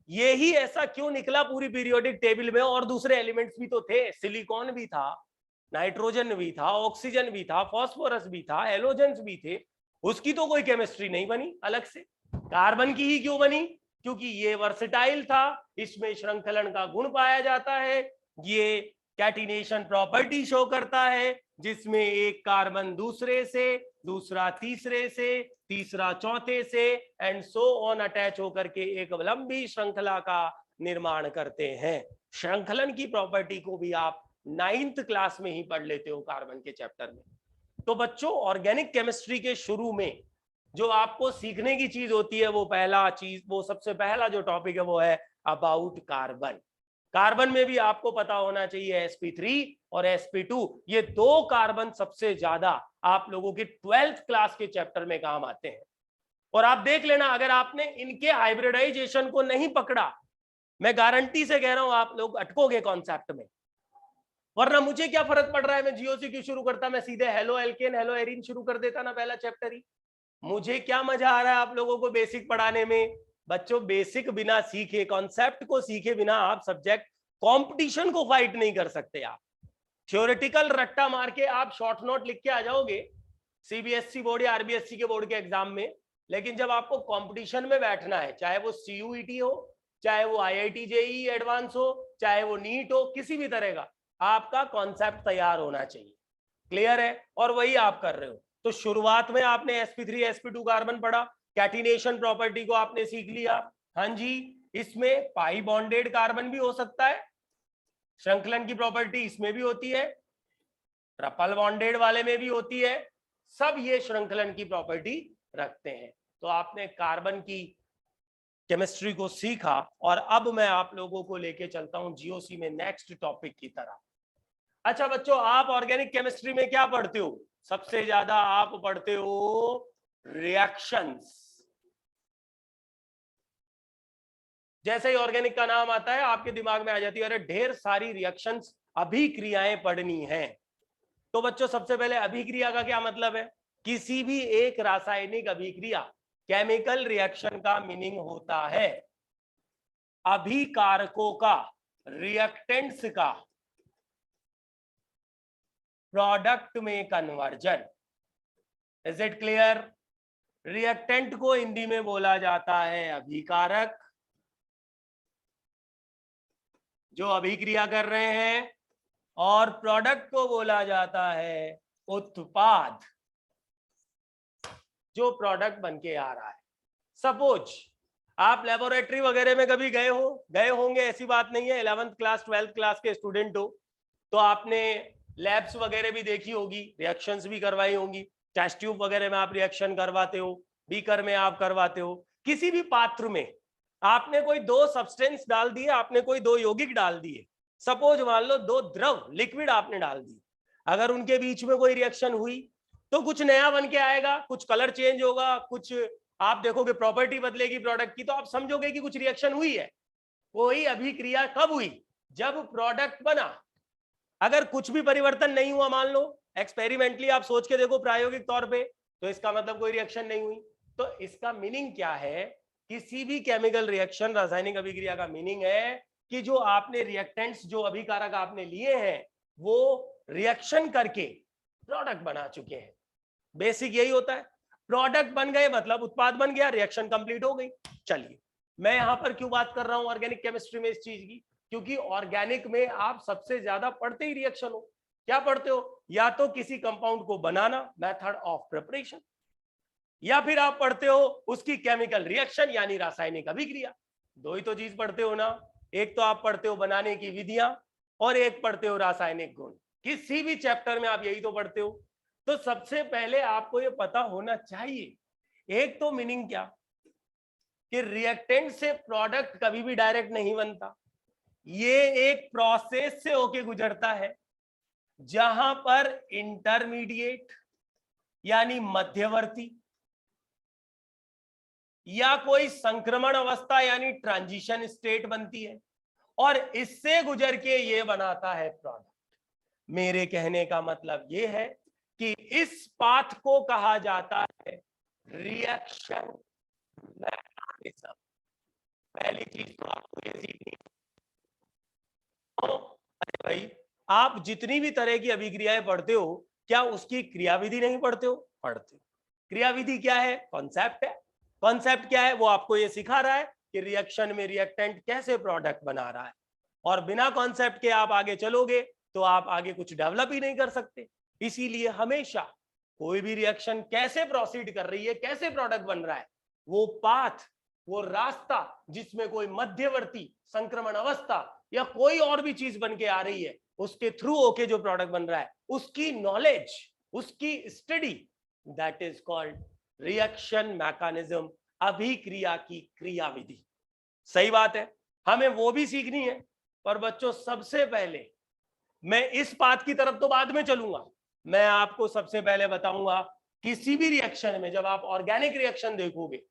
ये ही ऐसा क्यों निकला पूरी पीरियोडिक टेबल में। और दूसरे एलिमेंट्स भी तो थे, सिलिकॉन भी था, नाइट्रोजन भी था, ऑक्सीजन भी था, फास्फोरस भी था, हेलोजेंस भी थे, उसकी तो कोई केमिस्ट्री नहीं बनी अलग से। कार्बन की ही क्यों बनी, क्योंकि ये वर्सेटाइल था, इसमें श्रृंखलन का गुण पाया जाता है, ये कैटिनेशन प्रॉपर्टी शो करता है, जिसमें एक कार्बन दूसरे से, दूसरा तीसरे से, तीसरा चौथे से, एंड सो ऑन अटैच होकर के एक लंबी श्रृंखला का निर्माण करते हैं। श्रृंखलन की प्रॉपर्टी को भी आप 9th क्लास में ही पढ़ लेते हो कार्बन के चैप्टर में। तो बच्चों ऑर्गेनिक केमिस्ट्री के शुरू में जो आपको सीखने की चीज होती है, वो सबसे पहला जो टॉपिक है वो है अबाउट कार्बन। कार्बन में भी आपको पता होना चाहिए sp3 और sp2, ये दो कार्बन सबसे ज्यादा आप लोगों के 12th क्लास के चैप्टर में काम आते हैं। और आप देख लेना, अगर आपने इनके हाइब्रिडाइजेशन को नहीं पकड़ा, मैं गारंटी से कह रहा हूं आप लोग अटकोगे कॉन्सेप्ट में। वरना मुझे क्या फर्क पड़ रहा है, मैं जीओसी क्यों शुरू करता, मैं सीधे हेलो एल्केन हेलो एरीन शुरू कर देता ना, पहला चैप्टर ही। मुझे क्या मजा आ रहा है आप लोगों को बेसिक पढ़ाने में। बच्चों बेसिक बिना सीखे, कॉन्सेप्ट को सीखे बिना आप सब्जेक्ट कंपटीशन को फाइट नहीं कर सकते। आप थ्योरेटिकल रट्टा मार के आप शॉर्ट नोट लिख के आ जाओगे सीबीएसई बोर्ड या आरबीएसई के बोर्ड के एग्जाम में, लेकिन जब आपको कंपटीशन में बैठना है, चाहे वो सीयूईटी हो, चाहे वो आईआईटी जेईई एडवांस हो, चाहे वो नीट हो, किसी भी तरह का आपका कॉन्सेप्ट तैयार होना चाहिए। क्लियर है? और वही आप कर रहे हो। तो शुरुआत में आपने sp3 sp2 कार्बन पढ़ा, कैटिनेशन प्रॉपर्टी को आपने सीख लिया। हाँ जी, इसमें पाई बॉन्डेड कार्बन भी हो सकता है, श्रृंखलन की प्रॉपर्टी इसमें भी होती है, ट्रिपल बॉन्डेड वाले में भी होती है, सब ये श्रृंखलन की प्रॉपर्टी रखते हैं। तो आपने कार्बन की केमिस्ट्री को सीखा, और अब मैं आप लोगों को लेके चलता हूं जीओसी में नेक्स्ट टॉपिक की तरह। अच्छा बच्चों, आप ऑर्गेनिक केमिस्ट्री में क्या पढ़ते हो? सबसे ज्यादा आप पढ़ते हो रिएक्शंस। जैसे ही ऑर्गेनिक का नाम आता है आपके दिमाग में आ जाती है अरे ढेर सारी रिएक्शंस, अभिक्रियाएं पढ़नी है। तो बच्चों सबसे पहले अभिक्रिया का क्या मतलब है? किसी भी एक रासायनिक अभिक्रिया, केमिकल रिएक्शन का मीनिंग होता है अभिकारकों का, रिएक्टेंट्स का प्रोडक्ट में conversion. Is it clear? Reactant को हिंदी में बोला जाता है अभिकारक, जो अभिक्रिया कर रहे हैं, और प्रोडक्ट को बोला जाता है उत्पाद, जो प्रोडक्ट बन के आ रहा है। सपोज आप लेबोरेटरी वगैरह में कभी गए होंगे, ऐसी बात नहीं है, 11th क्लास 12th क्लास के स्टूडेंट हो तो आपने लैब्स वगैरह भी देखी होगी, रिएक्शंस भी करवाई होंगी। टेस्ट ट्यूब वगैरह में आप रिएक्शन करवाते हो, बीकर में आप करवाते हो। किसी भी पात्र में आपने कोई दो सब्सटेंस डाल दिए, आपने कोई दो यौगिक डाल दिए, सपोज मान लो दो द्रव लिक्विड आपने डाल दिए, अगर उनके बीच में कोई रिएक्शन हुई तो कुछ नया बन के आएगा, कुछ कलर चेंज होगा, कुछ आप देखोगे प्रॉपर्टी बदलेगी प्रोडक्ट की, तो आप समझोगे कि कुछ रिएक्शन हुई है। कोई अभिक्रिया कब हुई? जब प्रोडक्ट बना। अगर कुछ भी परिवर्तन नहीं हुआ, मान लो एक्सपेरिमेंटली आप सोच के देखो प्रायोगिक तौर पे, तो इसका मतलब कोई रिएक्शन नहीं हुई। तो इसका मीनिंग क्या है? किसी भी केमिकल रिएक्शन, रासायनिक अभिक्रिया का मीनिंग है कि जो आपने रिएक्टेंट्स, जो अभिकारक आपने लिए हैं, वो रिएक्शन करके प्रोडक्ट बना चुके हैं। बेसिक यही होता है। प्रोडक्ट बन गए मतलब उत्पाद बन गया, रिएक्शन कंप्लीट हो गई। चलिए, मैं यहां पर क्यों बात कर रहा हूं ऑर्गेनिक केमिस्ट्री में इस चीज की? क्योंकि ऑर्गेनिक में आप सबसे ज्यादा पढ़ते ही रिएक्शन हो। क्या पढ़ते हो? या तो किसी कंपाउंड को बनाना, मेथड ऑफ प्रिपरेशन, या फिर आप पढ़ते हो उसकी केमिकल रिएक्शन यानी रासायनिक अभिक्रिया। दो ही तो चीज पढ़ते हो ना। एक तो आप पढ़ते हो बनाने की विधियां और एक पढ़ते हो रासायनिक गुण। किसी भी चैप्टर में आप यही तो पढ़ते हो। तो सबसे पहले आपको ये पता होना चाहिए, एक तो मीनिंग क्या कि रिएक्टेंट से प्रोडक्ट कभी भी डायरेक्ट नहीं बनता, ये एक प्रोसेस से होके गुजरता है जहां पर इंटरमीडिएट यानी मध्यवर्ती या कोई संक्रमण अवस्था यानी ट्रांजिशन स्टेट बनती है और इससे गुजर के ये बनाता है प्रोडक्ट। मेरे कहने का मतलब ये है कि इस पाथ को कहा जाता है रिएक्शन मैकेनिज्म। पहली चीज तो आपको ये सीखनी है। तो अरे भाई, आप जितनी भी तरह की अभिक्रियाएं पढ़ते हो, क्या उसकी क्रियाविधि नहीं पढ़ते हो? पढ़ते हो। क्रियाविधि क्या है? कॉन्सेप्ट है। कॉन्सेप्ट क्या है? वो आपको ये सिखा रहा है कि रिएक्शन में रिएक्टेंट कैसे प्रोडक्ट बना रहा है। और बिना कॉन्सेप्ट के आप आगे चलोगे तो आप आगे कुछ डेवलप ही नहीं कर सकते। इसीलिए हमेशा कोई भी रिएक्शन कैसे प्रोसीड कर रही है, कैसे प्रोडक्ट बन रहा है, वो पाथ, वो रास्ता जिसमें कोई मध्यवर्ती संक्रमण अवस्था या कोई और भी चीज बन के आ रही है, उसके थ्रू होके जो प्रोडक्ट बन रहा है, उसकी नॉलेज, उसकी study, that is called reaction mechanism, अभिक्रिया की क्रियाविधि। सही बात है, हमें वो भी सीखनी है। पर बच्चों, सबसे पहले मैं इस बात की तरफ तो बाद में चलूंगा। मैं आपको सबसे पहले बताऊंगा, किसी भी रिएक्शन में जब आप ऑर्गेनिक रिएक्शन देखोगे,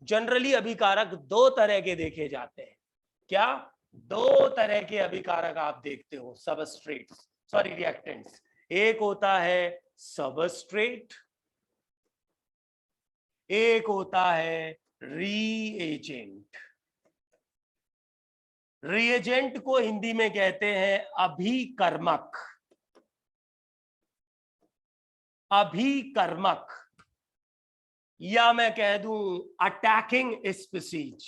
जनरली अभिकारक दो तरह के देखे जाते हैं। क्या? दो तरह के अभिकारक आप देखते हो, सबस्ट्रेट्स, सॉरी रिएक्टेंट्स। एक होता है सबस्ट्रेट, एक होता है रीएजेंट। रिएजेंट को हिंदी में कहते हैं अभिकर्मक। अभिकर्मक, या मैं कह दूं अटैकिंग स्पीसीज।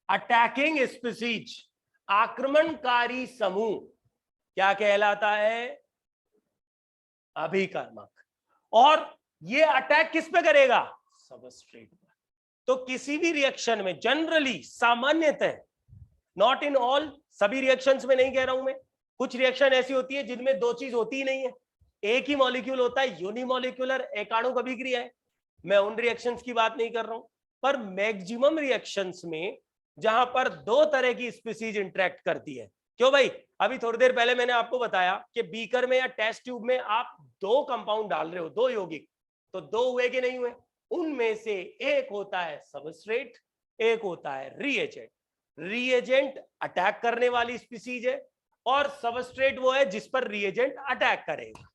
अटैकिंग स्पीसीज, आक्रमणकारी समूह, क्या कहलाता है? अभिकर्मक। और ये अटैक किस पे करेगा? सबस्ट्रेट पर। तो किसी भी रिएक्शन में जनरली, सामान्यतः, नॉट इन ऑल, सभी रिएक्शंस में नहीं कह रहा हूं मैं, कुछ रिएक्शन ऐसी होती है जिनमें दो चीज होती ही नहीं है, एक ही मॉलिक्यूल होता है, यूनिमॉलिक्यूलर एकाणुक अभिक्रिया है, मैं उन रिएक्शंस की बात नहीं कर रहा हूं। पर मैक्सिमम रिएक्शंस में जहां पर दो तरह की स्पीसीज इंटरेक्ट करती है, क्यों भाई? अभी थोड़ी देर पहले मैंने आपको बताया कि बीकर में या टेस्ट ट्यूब में आप दो कंपाउंड डाल रहे हो, दो यौगिक, तो दो हुए कि नहीं हुए? उनमें से एक होता है सबस्ट्रेट, एक होता है रिएजेंट। रिएजेंट अटैक करने वाली स्पीसीज है और सबस्ट्रेट वो है जिस पर रिएजेंट अटैक करेगा।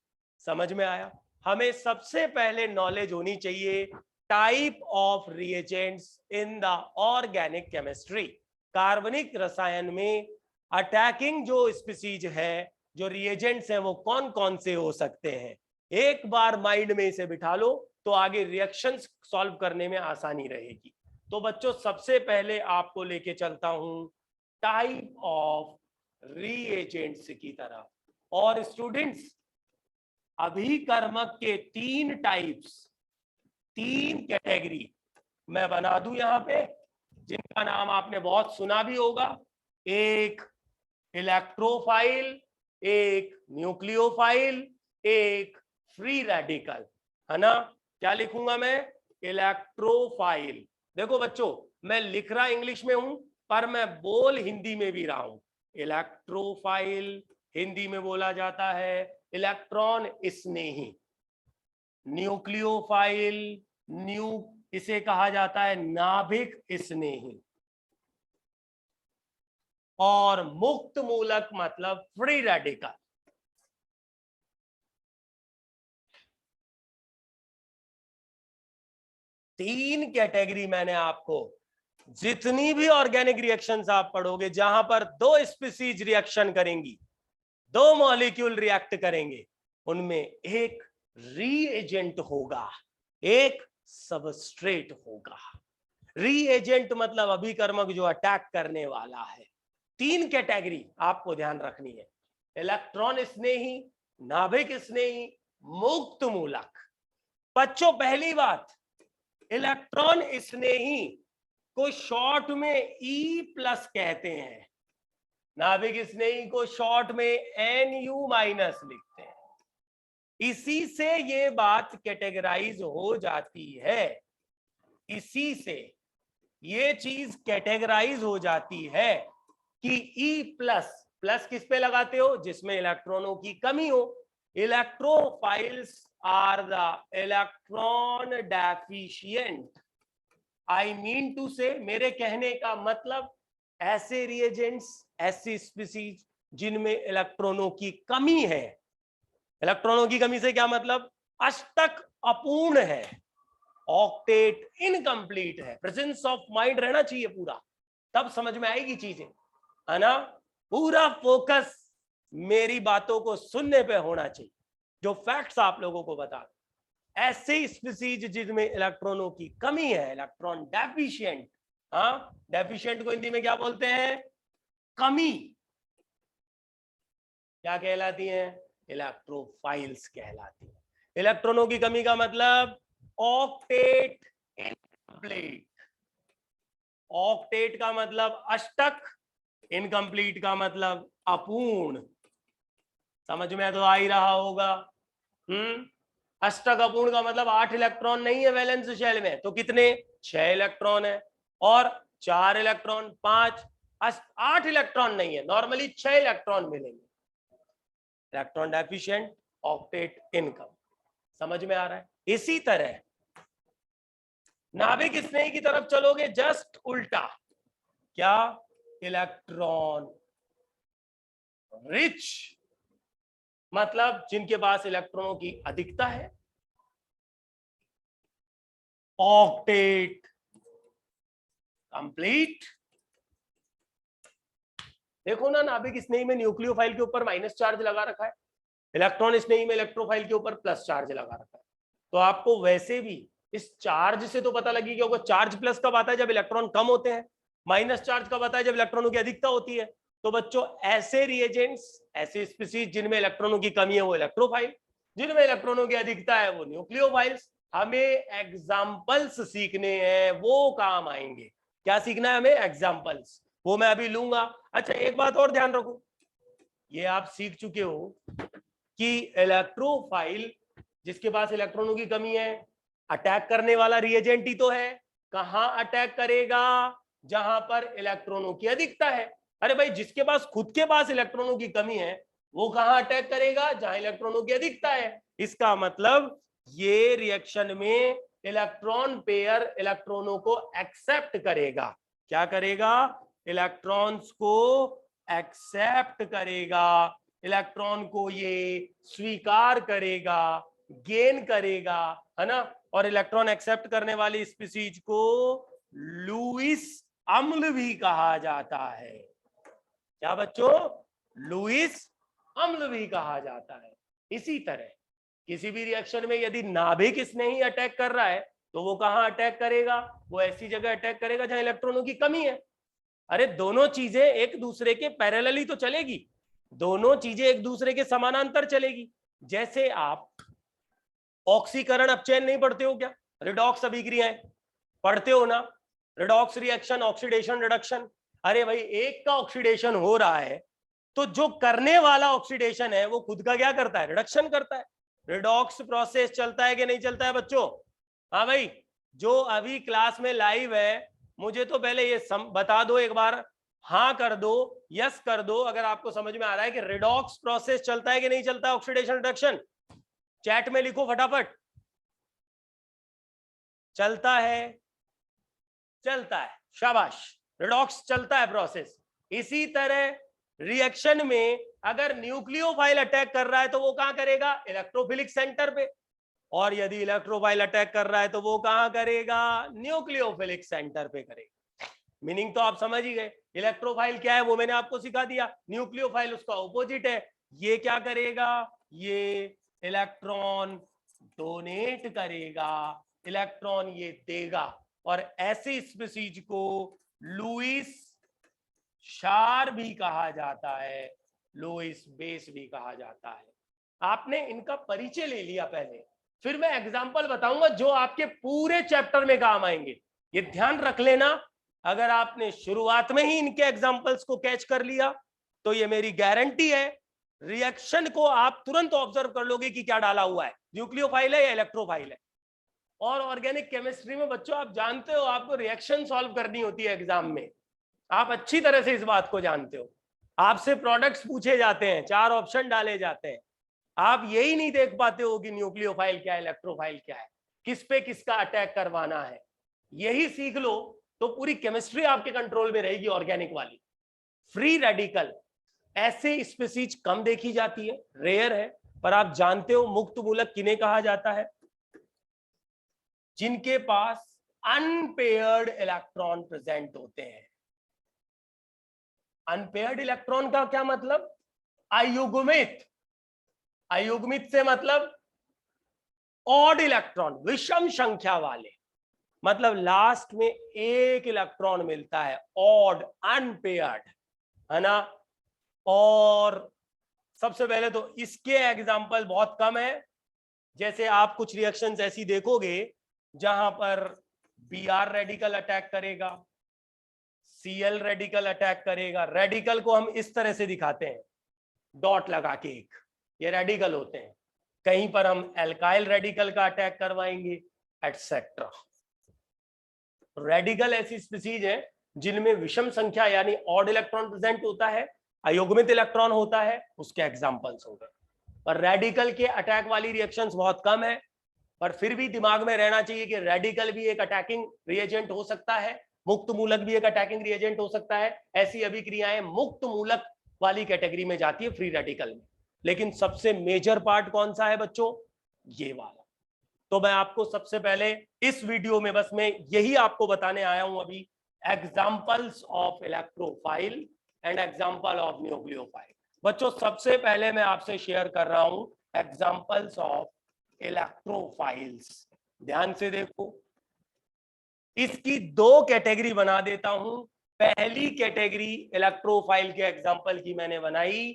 समझ में आया? हमें सबसे पहले नॉलेज होनी चाहिए type of reagents in the organic chemistry. कार्बनिक रसायन में अटैकिंग जो स्पीसीज है, जो रिएजेंट्स हैं, वो कौन कौन से हो सकते हैं? एक बार माइंड में इसे बिठा लो तो आगे रिएक्शंस सॉल्व करने में आसानी रहेगी। तो बच्चों, सबसे पहले आपको लेके चलता हूं टाइप ऑफ रिएजेंट्स की तरफ। और स्टूडेंट्स, अभिकर्मक के तीन टाइप्स, तीन कैटेगरी मैं बना दूं यहां पे, जिनका नाम आपने बहुत सुना भी होगा। एक इलेक्ट्रोफाइल, एक न्यूक्लियोफाइल, एक फ्री रेडिकल, है ना? क्या लिखूंगा मैं? इलेक्ट्रोफाइल। देखो बच्चों, मैं लिख रहा इंग्लिश में हूं पर मैं बोल हिंदी में भी रहा हूं। इलेक्ट्रोफाइल हिंदी में बोला जाता है इलेक्ट्रॉन स्नेही। न्यूक्लियोफाइल, इसे कहा जाता है नाभिक स्नेही। और मुक्त मूलक मतलब फ्री रेडिकल। तीन कैटेगरी मैंने आपको, जितनी भी ऑर्गेनिक रिएक्शंस आप पढ़ोगे जहां पर दो स्पीसीज रिएक्शन करेंगी, दो मॉलिक्यूल रिएक्ट करेंगे, उनमें एक रीएजेंट होगा, एक सबस्ट्रेट होगा। रीएजेंट मतलब अभिकर्मक जो अटैक करने वाला है। तीन कैटेगरी आपको ध्यान रखनी है, इलेक्ट्रॉन स्नेही, नाभिक स्नेही, मुक्त मूलक। बच्चों पहली बात, इलेक्ट्रॉन स्नेही को शॉर्ट में ई प्लस कहते हैं, नाभिक स्नेही को शॉर्ट में NU माइनस लिखते हैं। इसी से ये बात कैटेगराइज हो जाती है, इसी से ये चीज कैटेगराइज हो जाती है कि ई प्लस, प्लस किस पे लगाते हो, जिसमें इलेक्ट्रॉनों की कमी हो। Electrophiles are the electron deficient. I mean to say, मेरे कहने का मतलब ऐसे रिएजेंट्स, ऐसी स्पीसीज जिनमें इलेक्ट्रॉनों की कमी है। इलेक्ट्रॉनों की कमी से क्या मतलब, अष्टक अपूर्ण है, ऑक्टेट इनकम्प्लीट है। प्रेजेंस ऑफ माइंड रहना चाहिए पूरा, तब समझ में आएगी चीजें, है ना। पूरा फोकस मेरी बातों को सुनने पे होना चाहिए, जो फैक्ट्स आप लोगों को बता। ऐसे स्पीसीज जिनमें इलेक्ट्रॉनों की कमी है, इलेक्ट्रॉन डेफिशिएंट। हाँ, डेफिशिएंट को हिंदी में क्या बोलते हैं, कमी, क्या कहलाती हैं, इलेक्ट्रोफाइल्स कहलाती है। इलेक्ट्रॉनों की कमी का मतलब ऑक्टेट इनकम्प्लीट, ऑक्टेट का मतलब अष्टक, इनकम्प्लीट का मतलब अपूर्ण। समझ में तो आ ही रहा होगा। अष्टक अपूर्ण का मतलब 8 इलेक्ट्रॉन नहीं है वैलेंस शेल में, तो कितने, 6 इलेक्ट्रॉन है, और 4 इलेक्ट्रॉन 5, 8 इलेक्ट्रॉन नहीं है, नॉर्मली 6 इलेक्ट्रॉन मिलेंगे। इलेक्ट्रॉन डेफिशिएंट, ऑक्टेट इनकम, समझ में आ रहा है। इसी तरह नाभिक स्नेही की तरफ चलोगे, जस्ट उल्टा, क्या, इलेक्ट्रॉन रिच मतलब जिनके पास इलेक्ट्रॉनों की अधिकता है। Octet complete. देखो ना, नाभिक स्नेही में न्यूक्लियोफाइल के ऊपर माइनस चार्ज लगा रखा है, इलेक्ट्रॉन स्नेही में इलेक्ट्रोफाइल के ऊपर प्लस चार्ज लगा रखा है। तो आपको वैसे भी इस चार्ज से तो पता लगी कि चार्ज प्लस कब आता है, जब इलेक्ट्रॉन कम होते हैं, माइनस चार्ज कब आता है, जब इलेक्ट्रॉनों की अधिकता होती है। तो बच्चों ऐसे रिएजेंट्स, ऐसे स्पीसीज जिनमें इलेक्ट्रॉनों की कमी है वो इलेक्ट्रोफाइल, जिनमें इलेक्ट्रॉनों की अधिकता है वो न्यूक्लियोफाइल्स। हमें एग्जाम्पल्स सीखने हैं, वो काम आएंगे। क्या सीखना है हमें, एग्जाम्पल्स, वो मैं अभी लूंगा। अच्छा एक बात और ध्यान रखो, ये आप सीख चुके हो कि इलेक्ट्रोफाइल जिसके पास इलेक्ट्रॉनों की कमी है, अटैक करने वाला रिएजेंट ही तो है। कहां अटैक करेगा, जहां पर इलेक्ट्रॉनों की अधिकता है। अरे भाई, जिसके पास खुद के पास इलेक्ट्रॉनों की कमी है वो कहां अटैक करेगा, जहां इलेक्ट्रॉनों की अधिकता है। इसका मतलब ये रिएक्शन में इलेक्ट्रॉन पेयर इलेक्ट्रॉनों को एक्सेप्ट करेगा। क्या करेगा, इलेक्ट्रॉन्स को एक्सेप्ट करेगा, इलेक्ट्रॉन को ये स्वीकार करेगा, गेन करेगा, है ना। और इलेक्ट्रॉन एक्सेप्ट करने वाली स्पीसीज को लुईस अम्ल भी कहा जाता है। क्या बच्चों, लुईस अम्ल भी कहा जाता है। इसी तरह किसी भी रिएक्शन में यदि नाभिक स्नेही अटैक कर रहा है तो वो कहां अटैक करेगा, वो ऐसी जगह अटैक करेगा जहां इलेक्ट्रॉनों की कमी है। अरे दोनों चीजें एक दूसरे के पैरेलली तो चलेगी, दोनों चीजें एक दूसरे के समानांतर चलेगी। जैसे आप ऑक्सीकरण अपचयन नहीं पढ़ते हो क्या, रिडॉक्स अभिक्रियाएं पढ़ते हो ना, रिडॉक्स रिएक्शन, ऑक्सीडेशन, रिडक्शन। अरे भाई, एक का ऑक्सीडेशन हो रहा है तो जो करने वाला ऑक्सीडेशन है वो खुद का क्या करता है, रिडक्शन करता है। रिडॉक्स प्रोसेस चलता है कि नहीं चलता है बच्चों। हाँ भाई, जो अभी क्लास में लाइव है मुझे तो पहले ये बता दो एक बार, हाँ कर दो, यस कर दो अगर आपको समझ में आ रहा है कि रिडॉक्स प्रोसेस चलता है कि नहीं चलता है, ऑक्सीडेशन रिडक्शन। चैट में लिखो फटाफट, चलता है, चलता है, शाबाश, रिडॉक्स चलता है प्रोसेस। इसी तरह रिएक्शन में अगर न्यूक्लियोफाइल अटैक कर रहा है तो वो कहां करेगा, इलेक्ट्रोफिलिक सेंटर पे, और यदि इलेक्ट्रोफाइल अटैक कर रहा है तो वो कहां करेगा, न्यूक्लियोफिलिक सेंटर पे करेगा। मीनिंग तो आप समझ ही गए। इलेक्ट्रोफाइल क्या है वो मैंने आपको सिखा दिया, न्यूक्लियोफाइल उसका ऑपोजिट है। ये क्या करेगा, ये इलेक्ट्रॉन डोनेट करेगा, इलेक्ट्रॉन ये देगा, और ऐसी स्पीसीज को लुईस क्षार भी कहा जाता है, लुईस बेस भी कहा जाता है। आपने इनका परिचय ले लिया पहले, फिर मैं एग्जाम्पल बताऊंगा जो आपके पूरे चैप्टर में काम आएंगे। ये ध्यान रख लेना, अगर आपने शुरुआत में ही इनके एग्जाम्पल्स को कैच कर लिया तो ये मेरी गारंटी है रिएक्शन को आप तुरंत ऑब्जर्व कर लोगे कि क्या डाला हुआ है, न्यूक्लियोफाइल है या इलेक्ट्रोफाइल है। और ऑर्गेनिक केमिस्ट्री में बच्चों आप जानते हो आपको रिएक्शन सॉल्व करनी होती है एग्जाम में, आप अच्छी तरह से इस बात को जानते हो। आपसे प्रोडक्ट्स पूछे जाते हैं, 4 ऑप्शन डाले जाते हैं, आप यही नहीं देख पाते हो कि न्यूक्लियोफाइल क्या है, इलेक्ट्रोफाइल क्या है, किस पे किसका अटैक करवाना है। यही सीख लो तो पूरी केमिस्ट्री आपके कंट्रोल में रहेगी ऑर्गेनिक वाली। फ्री रेडिकल ऐसे स्पीसीज कम देखी जाती है, रेयर है, पर आप जानते हो मुक्त मूलक किन्हें कहा जाता है, जिनके पास अनपेयर्ड इलेक्ट्रॉन प्रेजेंट होते हैं। अनपेयर्ड इलेक्ट्रॉन का क्या मतलब, अयुग्मित, अयुग्मित से मतलब ऑड इलेक्ट्रॉन, विषम संख्या वाले, मतलब लास्ट में एक इलेक्ट्रॉन मिलता है, ऑड, अनपेयर्ड, है ना। और सबसे पहले तो इसके एग्जाम्पल बहुत कम है, जैसे आप कुछ रिएक्शंस ऐसी देखोगे जहां पर Br रेडिकल अटैक करेगा, Cl रेडिकल अटैक करेगा। रेडिकल को हम इस तरह से दिखाते हैं, डॉट लगा के, एक ये रेडिकल होते हैं। कहीं पर हम एल्काइल रेडिकल का अटैक करवाएंगे, एटसेट्रा। रेडिकल ऐसी स्पीसीज है जिनमें विषम संख्या यानी ऑड इलेक्ट्रॉन प्रेजेंट होता है, अयुग्मित इलेक्ट्रॉन होता है, उसके एग्जांपल्स हो गए। पर रेडिकल के अटैक वाली रिएक्शंस बहुत कम है, पर फिर भी दिमाग में रहना चाहिए कि रेडिकल भी एक अटैकिंग रिएजेंट हो सकता है, मुक्त मूलक भी एक अटैकिंग रिएजेंट हो सकता है। ऐसी अभिक्रियाएं मुक्त मूलक वाली कैटेगरी में जाती है फ्री रेडिकल में। लेकिन सबसे मेजर पार्ट कौन सा है बच्चों, ये वाला। तो मैं आपको सबसे पहले इस वीडियो में बस मैं यही आपको बताने आया हूं अभी, examples of electrophile and example of nucleophile. बच्चों सबसे पहले मैं आपसे शेयर कर रहा हूं एग्जाम्पल्स ऑफ इलेक्ट्रोफाइल्स। ध्यान से देखो, इसकी 2 कैटेगरी बना देता हूं। पहली कैटेगरी इलेक्ट्रोफाइल के एग्जाम्पल की मैंने बनाई,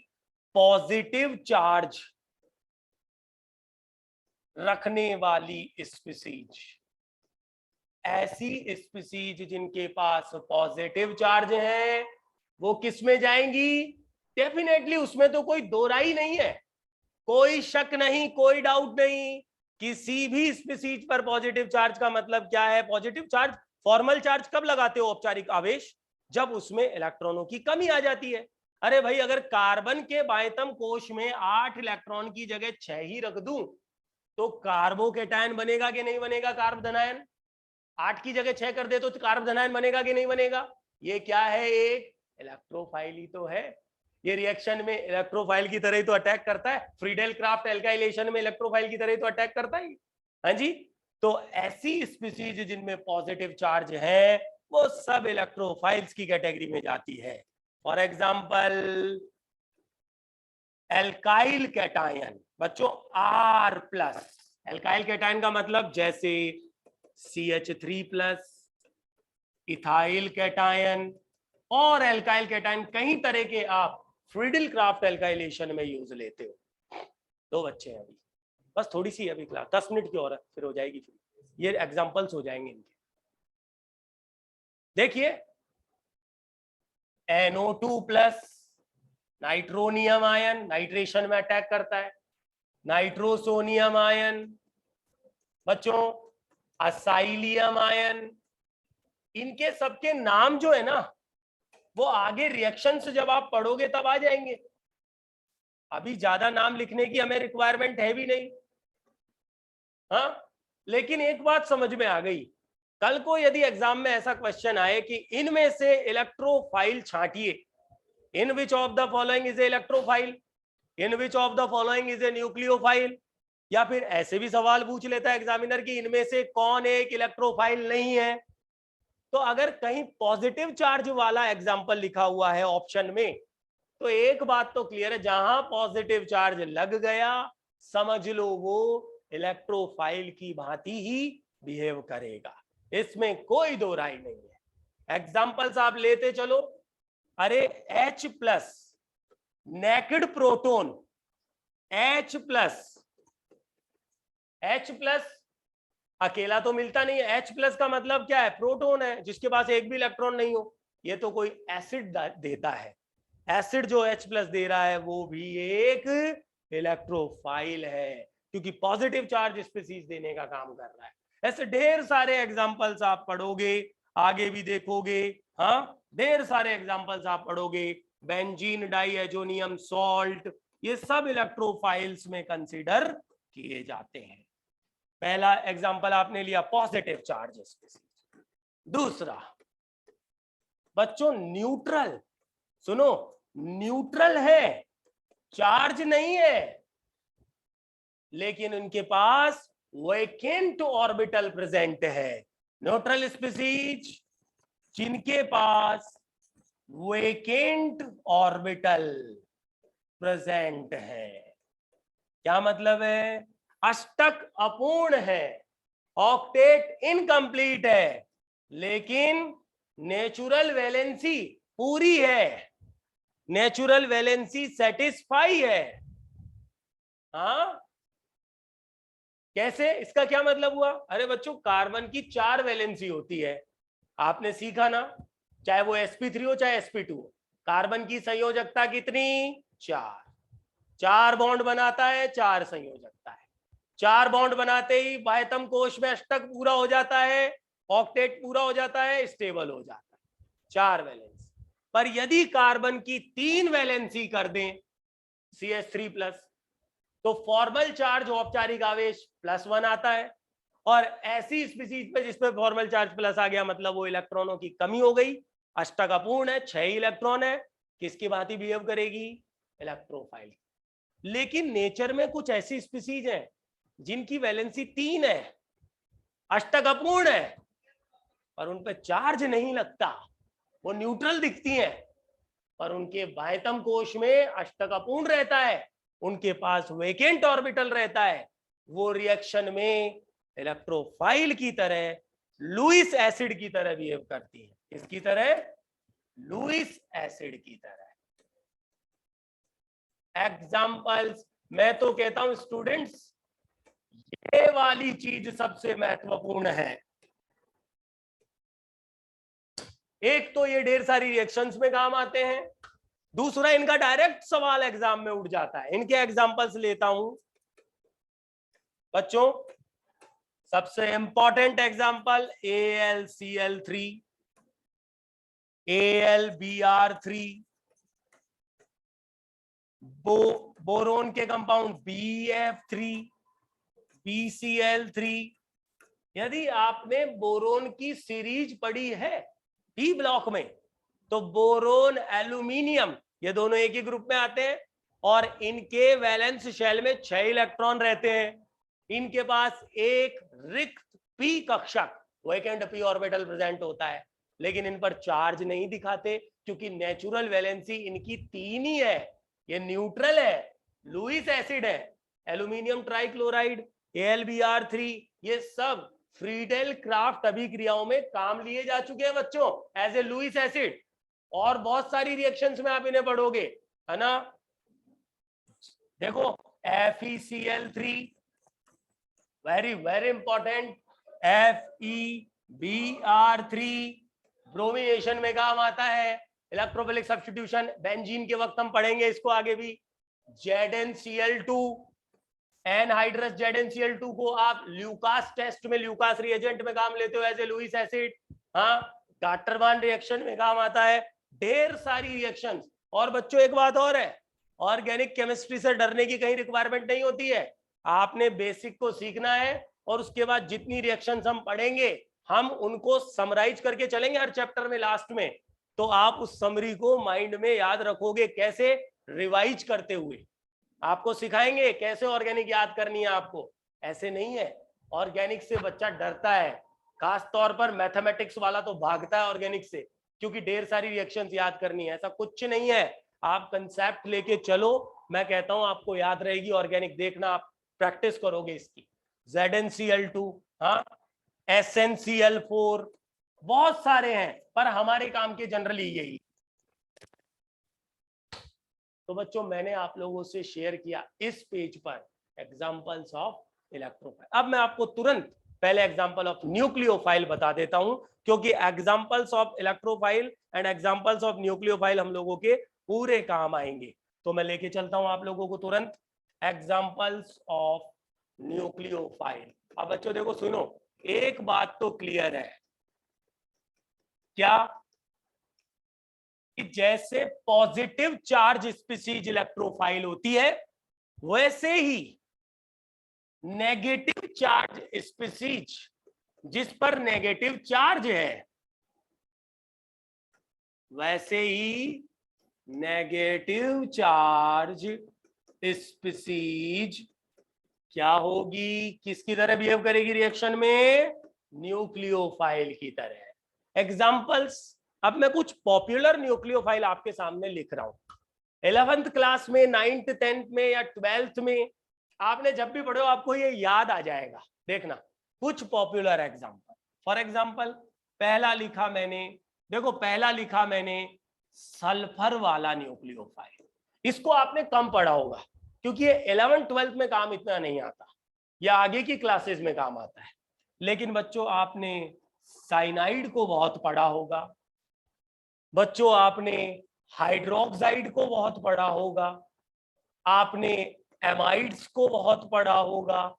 पॉजिटिव चार्ज रखने वाली स्पीसीज। ऐसी स्पीसीज जिनके पास पॉजिटिव चार्ज है वो किस में जाएंगी, डेफिनेटली उसमें तो कोई दो राय नहीं है, कोई शक नहीं, कोई डाउट नहीं। किसी भी स्पीसीज पर पॉजिटिव चार्ज का मतलब क्या है, पॉजिटिव चार्ज, फॉर्मल चार्ज कब लगाते हो औपचारिक आवेश, जब उसमें इलेक्ट्रॉनों की कमी आ जाती है। अरे भाई अगर कार्बन के बाह्यतम कोश में 8 इलेक्ट्रॉन की जगह 6 ही रख दूं तो कार्बोकेटायन बनेगा कि नहीं बनेगा, कार्बोधनायन। 8 की जगह 6 कर दे तो कार्बोधनायन बनेगा कि नहीं बनेगा। ये क्या है, एक इलेक्ट्रोफाइल ही तो है। ये रिएक्शन में इलेक्ट्रोफाइल की तरह ही तो अटैक करता है, फ्रीडेल क्राफ्ट एल्काइलेशन में इलेक्ट्रोफाइल की तरह ही तो अटैक करता है। हाँ जी, तो ऐसी स्पीसीज जिनमें पॉजिटिव चार्ज है वो सब इलेक्ट्रोफाइल्स की कैटेगरी में जाती है। फॉर एग्जाम्पल एल्काइल कैटायन, बच्चों R+, एल्काइल कैटायन का मतलब जैसे CH3+, इथाइल कैटायन और एल्काइल कैटायन, कई तरह के आप फ्रीडेल क्राफ्ट एल्काइलेशन में यूज लेते हो। 2 बच्चे हैं अभी, बस थोड़ी सी अभी क्लास 10 मिनट की और है, फिर हो जाएगी, फिर ये एग्जांपल्स हो जाएंगे इनके। देखिए NO2+, नाइट्रोनियम आयन नाइट्रेशन में अटैक करता है, नाइट्रोसोनियम आयन, बच्चों असाइलियम आयन, इनके सबके नाम जो है ना वो आगे रिएक्शन से जब आप पढ़ोगे तब आ जाएंगे, अभी ज्यादा नाम लिखने की हमें रिक्वायरमेंट है भी नहीं। हाँ, लेकिन एक बात समझ में आ गई, कल को यदि एग्जाम में ऐसा क्वेश्चन आए कि इनमें से इलेक्ट्रोफाइल छांटिए in which of the following is a electrophile, in which of the following is a nucleophile. या फिर ऐसे भी सवाल पूछ लेता है एग्जामिनर कि इनमें से कौन एक इलेक्ट्रोफाइल नहीं है। तो अगर कहीं पॉजिटिव चार्ज वाला एग्जाम्पल लिखा हुआ है ऑप्शन में, तो एक बात तो क्लियर है, जहां पॉजिटिव चार्ज लग गया समझ लो वो इलेक्ट्रोफाइल की भांति ही बिहेव करेगा, इसमें कोई दो राय नहीं है। एग्जाम्पल्स आप लेते चलो। अरे H plus naked proton, H plus अकेला तो मिलता नहीं है। H प्लस का मतलब क्या है? प्रोटोन है जिसके पास एक भी इलेक्ट्रॉन नहीं हो। ये तो कोई एसिड देता है, एसिड जो H प्लस दे रहा है वो भी एक इलेक्ट्रोफाइल है, क्योंकि पॉजिटिव चार्ज स्पीसीज देने का काम कर रहा है। ऐसे ढेर सारे एग्जांपल्स आप पढ़ोगे, आगे भी देखोगे। हाँ, ढेर सारे एग्जांपल्स आप पढ़ोगे। बेंजीन डाइएजोनियम सॉल्ट, ये सब इलेक्ट्रोफाइल्स में कंसीडर किए जाते हैं। पहला एग्जांपल आपने लिया पॉजिटिव चार्ज स्पीसीज। दूसरा बच्चों न्यूट्रल, सुनो, न्यूट्रल है, चार्ज नहीं है, लेकिन उनके पास वैकेंट ऑर्बिटल प्रेजेंट है। न्यूट्रल स्पीसीज जिनके पास वैकेंट ऑर्बिटल प्रेजेंट है। क्या मतलब है? अष्टक अपूर्ण है, ऑक्टेट इनकम्प्लीट है, लेकिन नेचुरल वैलेंसी पूरी है, नेचुरल वैलेंसी सेटिस्फाई है। हाँ, कैसे? इसका क्या मतलब हुआ? अरे बच्चों, कार्बन की 4 वैलेंसी होती है, आपने सीखा ना, चाहे वो sp3 हो चाहे sp2 हो। कार्बन की संयोजकता कितनी? 4। 4 बॉन्ड बनाता है, 4 संयोजकता है। 4 बॉन्ड बनाते ही बाह्यतम कोश में अष्टक पूरा हो जाता है, ऑक्टेट पूरा हो जाता है, स्टेबल हो जाता है। 4 वैलेंसी। पर यदि कार्बन की 3 वैलेंसी कर दें CH3+, तो फॉर्मल चार्ज औपचारिक आवेश +1 आता है। और ऐसी स्पीसीज पे जिसपे फॉर्मल चार्ज प्लस आ गया, मतलब वो इलेक्ट्रॉनों की कमी हो गई, अष्टक अपूर्ण है, 6 इलेक्ट्रॉन है, किसकी भांति बिहेव करेगी? इलेक्ट्रोफाइल। लेकिन नेचर में कुछ ऐसी स्पीसीज हैं जिनकी वैलेंसी 3 है, अष्टक अपूर्ण है, पर उन पे चार्ज नहीं लगता, वो न्यूट्रल दिखती हैं, पर उनके बाह्यतम कोश में अष्टक अपूर्ण रहता है, उनके पास वेकेंट ऑर्बिटल रहता है। वो रिएक्शन में इलेक्ट्रोफाइल की तरह, लुईस एसिड की तरह बिहेव करती है। किसकी तरह? लुईस एसिड की तरह। एग्जाम्पल्स, मैं तो कहता हूं स्टूडेंट्स, ये वाली चीज सबसे महत्वपूर्ण है। एक तो ये ढेर सारी रिएक्शंस में काम आते हैं, दूसरा इनका डायरेक्ट सवाल एग्जाम में उठ जाता है। इनके एग्जाम्पल्स लेता हूं बच्चों। सबसे important example AlCl3, AlBr3, boron के कंपाउंड BF3, BCl3। यदि आपने बोरोन की सीरीज पढ़ी है डी ब्लॉक में, तो बोरोन, एल्यूमिनियम, ये दोनों एक ही ग्रुप में आते हैं, और इनके वैलेंस शेल में 6 इलेक्ट्रॉन रहते हैं। इनके पास एक रिक्त p कक्षक, वैकेंट p ऑर्बिटल प्रेजेंट होता है, लेकिन इन पर चार्ज नहीं दिखाते, क्योंकि नेचुरल वैलेंसी इनकी 3 ही है। ये न्यूट्रल है, लुईस एसिड है। एल्यूमिनियम ट्राइक्लोराइड, AlBr3, ये सब फ्रीडेल क्राफ्ट अभिक्रियाओं में काम लिए जा चुके हैं बच्चों, एज ए लुईस एसिड। और बहुत सारी रिएक्शंस में आप इन्हें पढ़ोगे, है ना। देखो FeCl3, very very important, FeBr3 bromination में काम आता है, इलेक्ट्रोफिलिक सब्स्टिट्यूशन, बेंजीन के वक्त हम पढ़ेंगे इसको आगे भी। ZnCl2, एनहाइड्रस ZnCl2 को आप ल्यूकास टेस्ट में, ल्यूकास रिएजेंट में काम लेते हो एज ए लुईस एसिड। हाँ, गाटरमान रिएक्शन में काम आता है, ढेर सारी रिएक्शंस। और बच्चों एक बात और है, ऑर्गेनिक केमिस्ट्री से डरने की कहीं रिक्वायरमेंट नहीं होती है। आपने बेसिक को सीखना है, और उसके बाद जितनी रिएक्शंस हम पढ़ेंगे हम उनको समराइज करके चलेंगे हर चैप्टर में लास्ट में, तो आप उस समरी को माइंड में याद रखोगे कैसे, रिवाइज करते हुए। आपको सिखाएंगे कैसे ऑर्गेनिक याद करनी है आपको, ऐसे नहीं है। ऑर्गेनिक से बच्चा डरता है, खास तौर पर मैथमेटिक्स वाला तो भागता है ऑर्गेनिक से, क्योंकि ढेर सारी रिएक्शंस याद करनी है। ऐसा कुछ नहीं है, आप कंसेप्ट लेके चलो, मैं कहता हूं आपको याद रहेगी ऑर्गेनिक। देखना आप प्रैक्टिस करोगे इसकी। ZnCl2, हाँ, SnCl4, बहुत सारे हैं, पर हमारे काम के जनरली यही। तो बच्चों मैंने आप लोगों से शेयर किया इस पेज पर एग्जांपल्स ऑफ इलेक्ट्रोफाइल। अब मैं आपको तुरंत पहले एग्जांपल ऑफ न्यूक्लियोफाइल बता देता हूं, क्योंकि examples of electrophile and examples of nucleophile हम लोगों के पूरे काम आएंगे। तो मैं लेके चलता हूं आप लोगों को तुरंत एग्जांपल्स ऑफ न्यूक्लियोफाइल। अब बच्चों देखो सुनो, एक बात तो क्लियर है, क्या कि जैसे पॉजिटिव चार्ज स्पीसीज इलेक्ट्रोफाइल होती है, वैसे ही नेगेटिव चार्ज स्पीसीज जिस पर नेगेटिव चार्ज है, वैसे ही नेगेटिव चार्ज स्पीसीज क्या होगी, किसकी तरह बिहेव करेगी रिएक्शन में, न्यूक्लियोफाइल की तरह। एग्जांपल्स, अब मैं कुछ पॉपुलर न्यूक्लियोफाइल आपके सामने लिख रहा हूं। 11th क्लास में, 9th 10th में या 12th में आपने जब भी पढ़ो आपको ये याद आ जाएगा। देखना कुछ पॉपुलर एग्जांपल। फॉर एग्जांपल पहला लिखा मैंने, देखो पहला लिखा मैंने सल्फर वाला न्यूक्लियोफाइल। इसको आपने कम पढ़ा होगा, क्योंकि ये 11th 12th में काम इतना नहीं आता, या आगे की क्लासेस में काम आता है। लेकिन बच्चों आपने साइनाइड को बहुत पढ़ा होगा, बच्चों आपने हाइड्रोक्साइड को बहुत पढ़ा होगा, आपने एमाइड्स को बहुत पढ़ा होगा,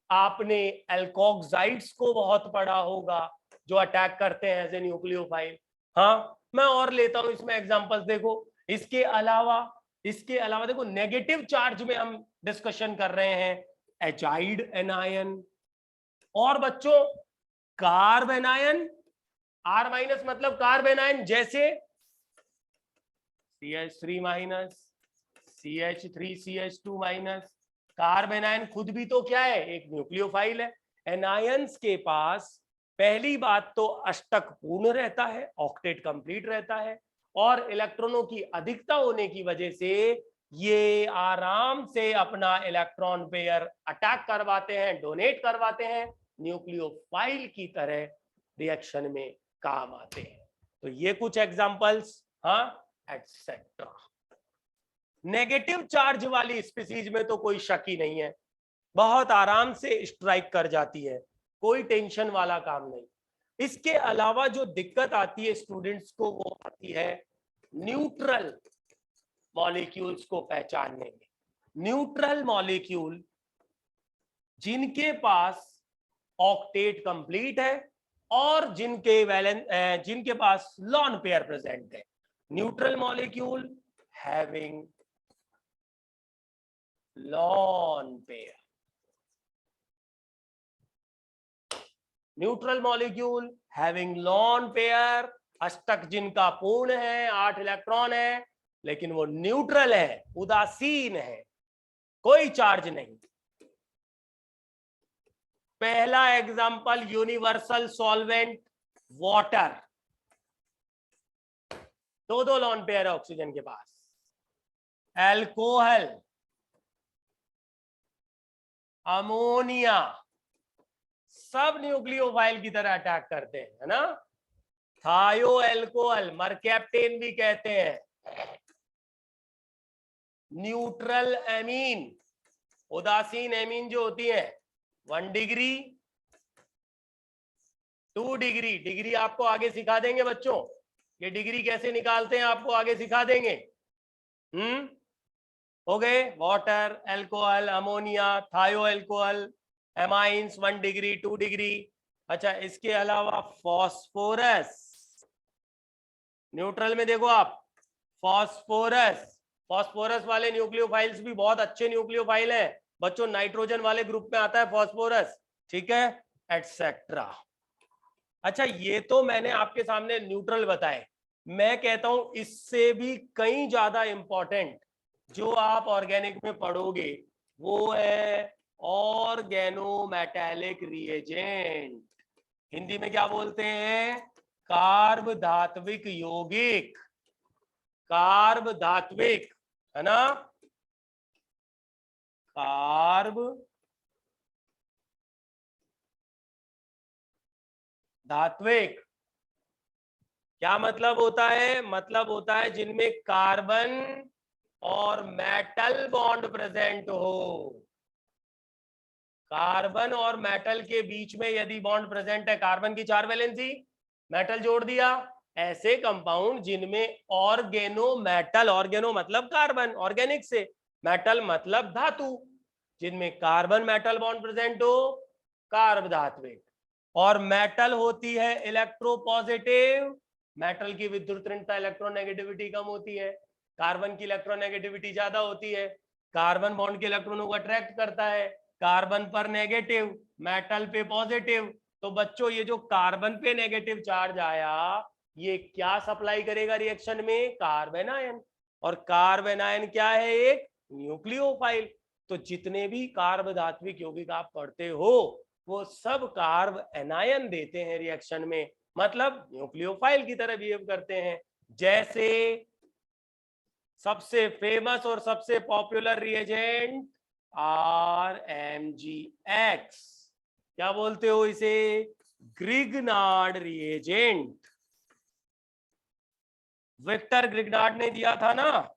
आपने एल्कोक्साइड्स को बहुत पढ़ा होगा, जो अटैक करते हैं एज ए न्यूक्लियोफाइल। हाँ, मैं और लेता हूं इसमें एग्जांपल्स। देखो इसके अलावा देखो नेगेटिव चार्ज में हम डिस्कशन कर रहे हैं एजाइड एनायन, और बच्चों कार्बेनायन, R- मतलब कार्बेनायन, जैसे CH3-, CH3CH2-। कार्बेनायन खुद भी तो क्या है, एक न्यूक्लियोफाइल है। एनायंस के पास पहली बात तो अष्टक पूर्ण रहता है, ऑक्टेट कंप्लीट रहता है, और इलेक्ट्रॉनों की अधिकता होने की वजह से ये आराम से अपना इलेक्ट्रॉन पेयर अटैक करवाते हैं, डोनेट करवाते हैं, न्यूक्लियोफाइल की तरह रिएक्शन में काम आते हैं। तो ये कुछ एग्जांपल्स, हाँ, एटसेट्रा। नेगेटिव चार्ज वाली स्पीसीज में तो कोई शक ही नहीं है, बहुत आराम से स्ट्राइक कर जाती है, कोई टेंशन वाला काम नहीं। इसके अलावा जो दिक्कत आती है स्टूडेंट्स को, वो आती है न्यूट्रल मॉलिक्यूल्स को पहचानने में। न्यूट्रल मॉलिक्यूल जिनके पास ऑक्टेट कंप्लीट है और जिनके पास लॉन पेयर प्रेजेंट है। Neutral molecule having lone pair, neutral molecule having lone pair, अष्टक जिनका पूर्ण है, 8 इलेक्ट्रॉन है, लेकिन वो न्यूट्रल है, उदासीन है, कोई चार्ज नहीं। पहला एग्जांपल यूनिवर्सल सॉल्वेंट वाटर, दो लॉन पेयर है ऑक्सीजन के पास। एल्कोहल, अमोनिया, सब न्यूक्लियोफाइल की तरह अटैक करते हैं, है ना। थायो एल्कोहल, मरकैप्टेन भी कहते हैं। न्यूट्रल एमीन, उदासीन एमीन जो होती है, 1 डिग्री 2 डिग्री, डिग्री आपको आगे सिखा देंगे बच्चों, ये डिग्री कैसे निकालते हैं आपको आगे सिखा देंगे। हो गए वाटर, एल्कोहल, अमोनिया, थायो एल्कोहल, एमाइंस, 1 डिग्री 2 डिग्री। अच्छा, इसके अलावा फॉस्फोरस, न्यूट्रल में देखो आप फॉस्फोरस वाले न्यूक्लियोफाइल्स भी बहुत अच्छे न्यूक्लियोफाइल हैं बच्चों, नाइट्रोजन वाले ग्रुप में आता है फॉस्फोरस, ठीक है, एटसेट्रा। अच्छा, ये तो मैंने आपके सामने न्यूट्रल बताए। मैं कहता हूं इससे भी कहीं ज्यादा इंपॉर्टेंट जो आप ऑर्गेनिक में पढ़ोगे वो है ऑर्गेनोमेटालिक रिएजेंट। हिंदी में क्या बोलते हैं? कार्ब धात्विक यौगिक। कार्ब धात्विक, है ना? कार्ब धात्विक क्या मतलब होता है? मतलब होता है जिनमें कार्बन और मेटल बॉन्ड प्रेजेंट हो। कार्बन और मेटल के बीच में यदि बॉन्ड प्रेजेंट है, कार्बन की 4 वैलेंसी, मेटल जोड़ दिया, ऐसे कंपाउंड जिनमें ऑर्गेनो मेटल, ऑर्गेनो मतलब कार्बन, ऑर्गेनिक से, मेटल मतलब धातु, जिनमें कार्बन मेटल बॉन्ड प्रेजेंट हो, कार्ब धात्विक। और मेटल होती है इलेक्ट्रोपॉजिटिव, मेटल की विद्युत ऋणता इलेक्ट्रोनेगेटिविटी कम होती है, कार्बन की इलेक्ट्रोनेगेटिविटी ज्यादा होती है। कार्बन बॉन्ड के इलेक्ट्रॉनों को अट्रैक्ट करता है, कार्बन पर नेगेटिव, मेटल पे पॉजिटिव। तो बच्चों ये जो कार्बन पे नेगेटिव चार्ज आया, ये क्या सप्लाई करेगा रिएक्शन में? Carbon ion. और कार्बन आयन क्या है? एक न्यूक्लियोफाइल। तो जितने भी कार्ब धात्विक यौगिक आप पढ़ते हो वो सब कार्ब एनायन देते हैं रिएक्शन में, मतलब न्यूक्लियोफाइल की तरह बिहेव करते हैं। जैसे सबसे फेमस और सबसे पॉपुलर रिएजेंट RMgX, क्या बोलते हो इसे? Grignard reagent. विक्टर ग्रिग्नार्ड ने दिया था ना,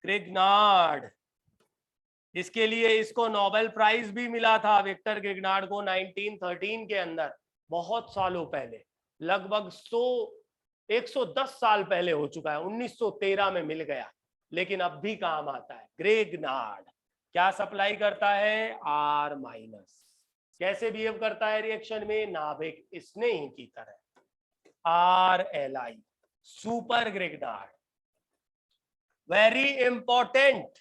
ग्रिग्नार्ड। इसके लिए इसको नोबेल प्राइज भी मिला था विक्टर ग्रिग्नार्ड को 1913 के अंदर, बहुत सालों पहले, लगभग 110 साल पहले हो चुका है, 1913 में मिल गया, लेकिन अब भी काम आता है। ग्रिग्नार्ड क्या सप्लाई करता है? R-। कैसे बिहेव करता है रिएक्शन में? नाभिक स्नेह की तरह, RLI, super Grignard. Very important,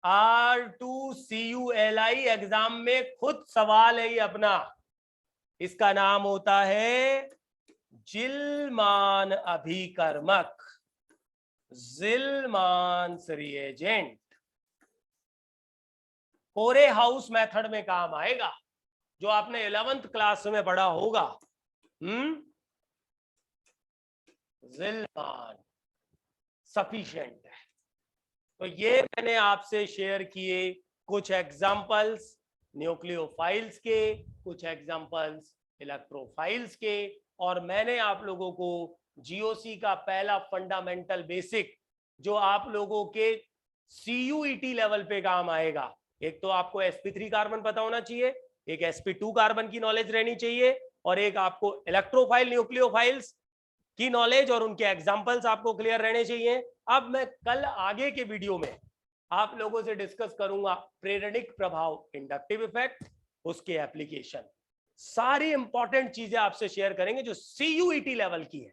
R2CuLi exam में खुद सवाल है ये अपना, इसका नाम होता है जिल्मान अभिकर्मक, जिल्मान्स रिएजेंट। कोरे हाउस मेथड में काम आएगा, जो आपने 11th क्लास में पढ़ा होगा। जिल्मान सफिशिएंट है। तो ये मैंने आपसे शेयर किए कुछ एग्जांपल्स न्यूक्लियोफाइल्स के, कुछ एग्जांपल्स इलेक्ट्रोफाइल्स के, और मैंने आप लोगों को जीओसी का पहला फंडामेंटल बेसिक जो आप लोगों के CUET लेवल पे काम आएगा, एक तो आपको sp3 कार्बन पता होना चाहिए, एक sp2 कार्बन की नॉलेज रहनी चाहिए, और एक आपको इलेक्ट्रोफाइल न्यूक्लियोफाइल्स की नॉलेज और उनके एग्जांपल्स आपको क्लियर रहने चाहिए। अब मैं कल आगे के वीडियो में आप लोगों से डिस्कस करूंगा प्रेरणिक प्रभाव, इंडक्टिव इफेक्ट, उसके एप्लीकेशन, सारी इंपॉर्टेंट चीजें आपसे शेयर करेंगे जो CUET लेवल की है।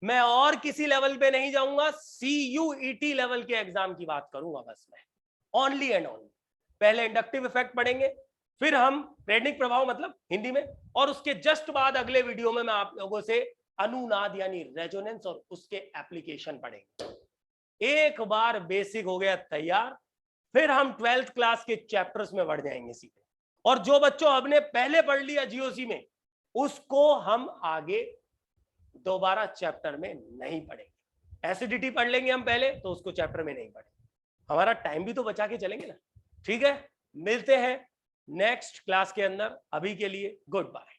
मैं और किसी लेवल पे नहीं जाऊंगा, CUET लेवल के एग्जाम की बात करूंगा बस मैं, ओनली एंड ओनली। पहले इंडक्टिव इफेक्ट पढ़ेंगे, फिर हम प्रेरणिक प्रभाव मतलब हिंदी में, और उसके जस्ट बाद अगले वीडियो में मैं आप लोगों से अनुनाद यानी रेजोनेंस और उसके एप्लीकेशन पढ़ेंगे। एक बार बेसिक हो गया तैयार, फिर हम 12th क्लास के चैप्टर्स में बढ़ जाएंगे सीधे, और जो बच्चों हमने पहले पढ़ लिया जीओसी में उसको हम आगे दोबारा चैप्टर में नहीं पढ़ेंगे। एसिडिटी पढ़ लेंगे हम पहले, तो उसको चैप्टर में नहीं पढ़ेंगे, हमारा टाइम भी तो बचा के चलेंगे ना। ठीक है, मिलते हैं नेक्स्ट क्लास के अंदर, अभी के लिए गुड बाय।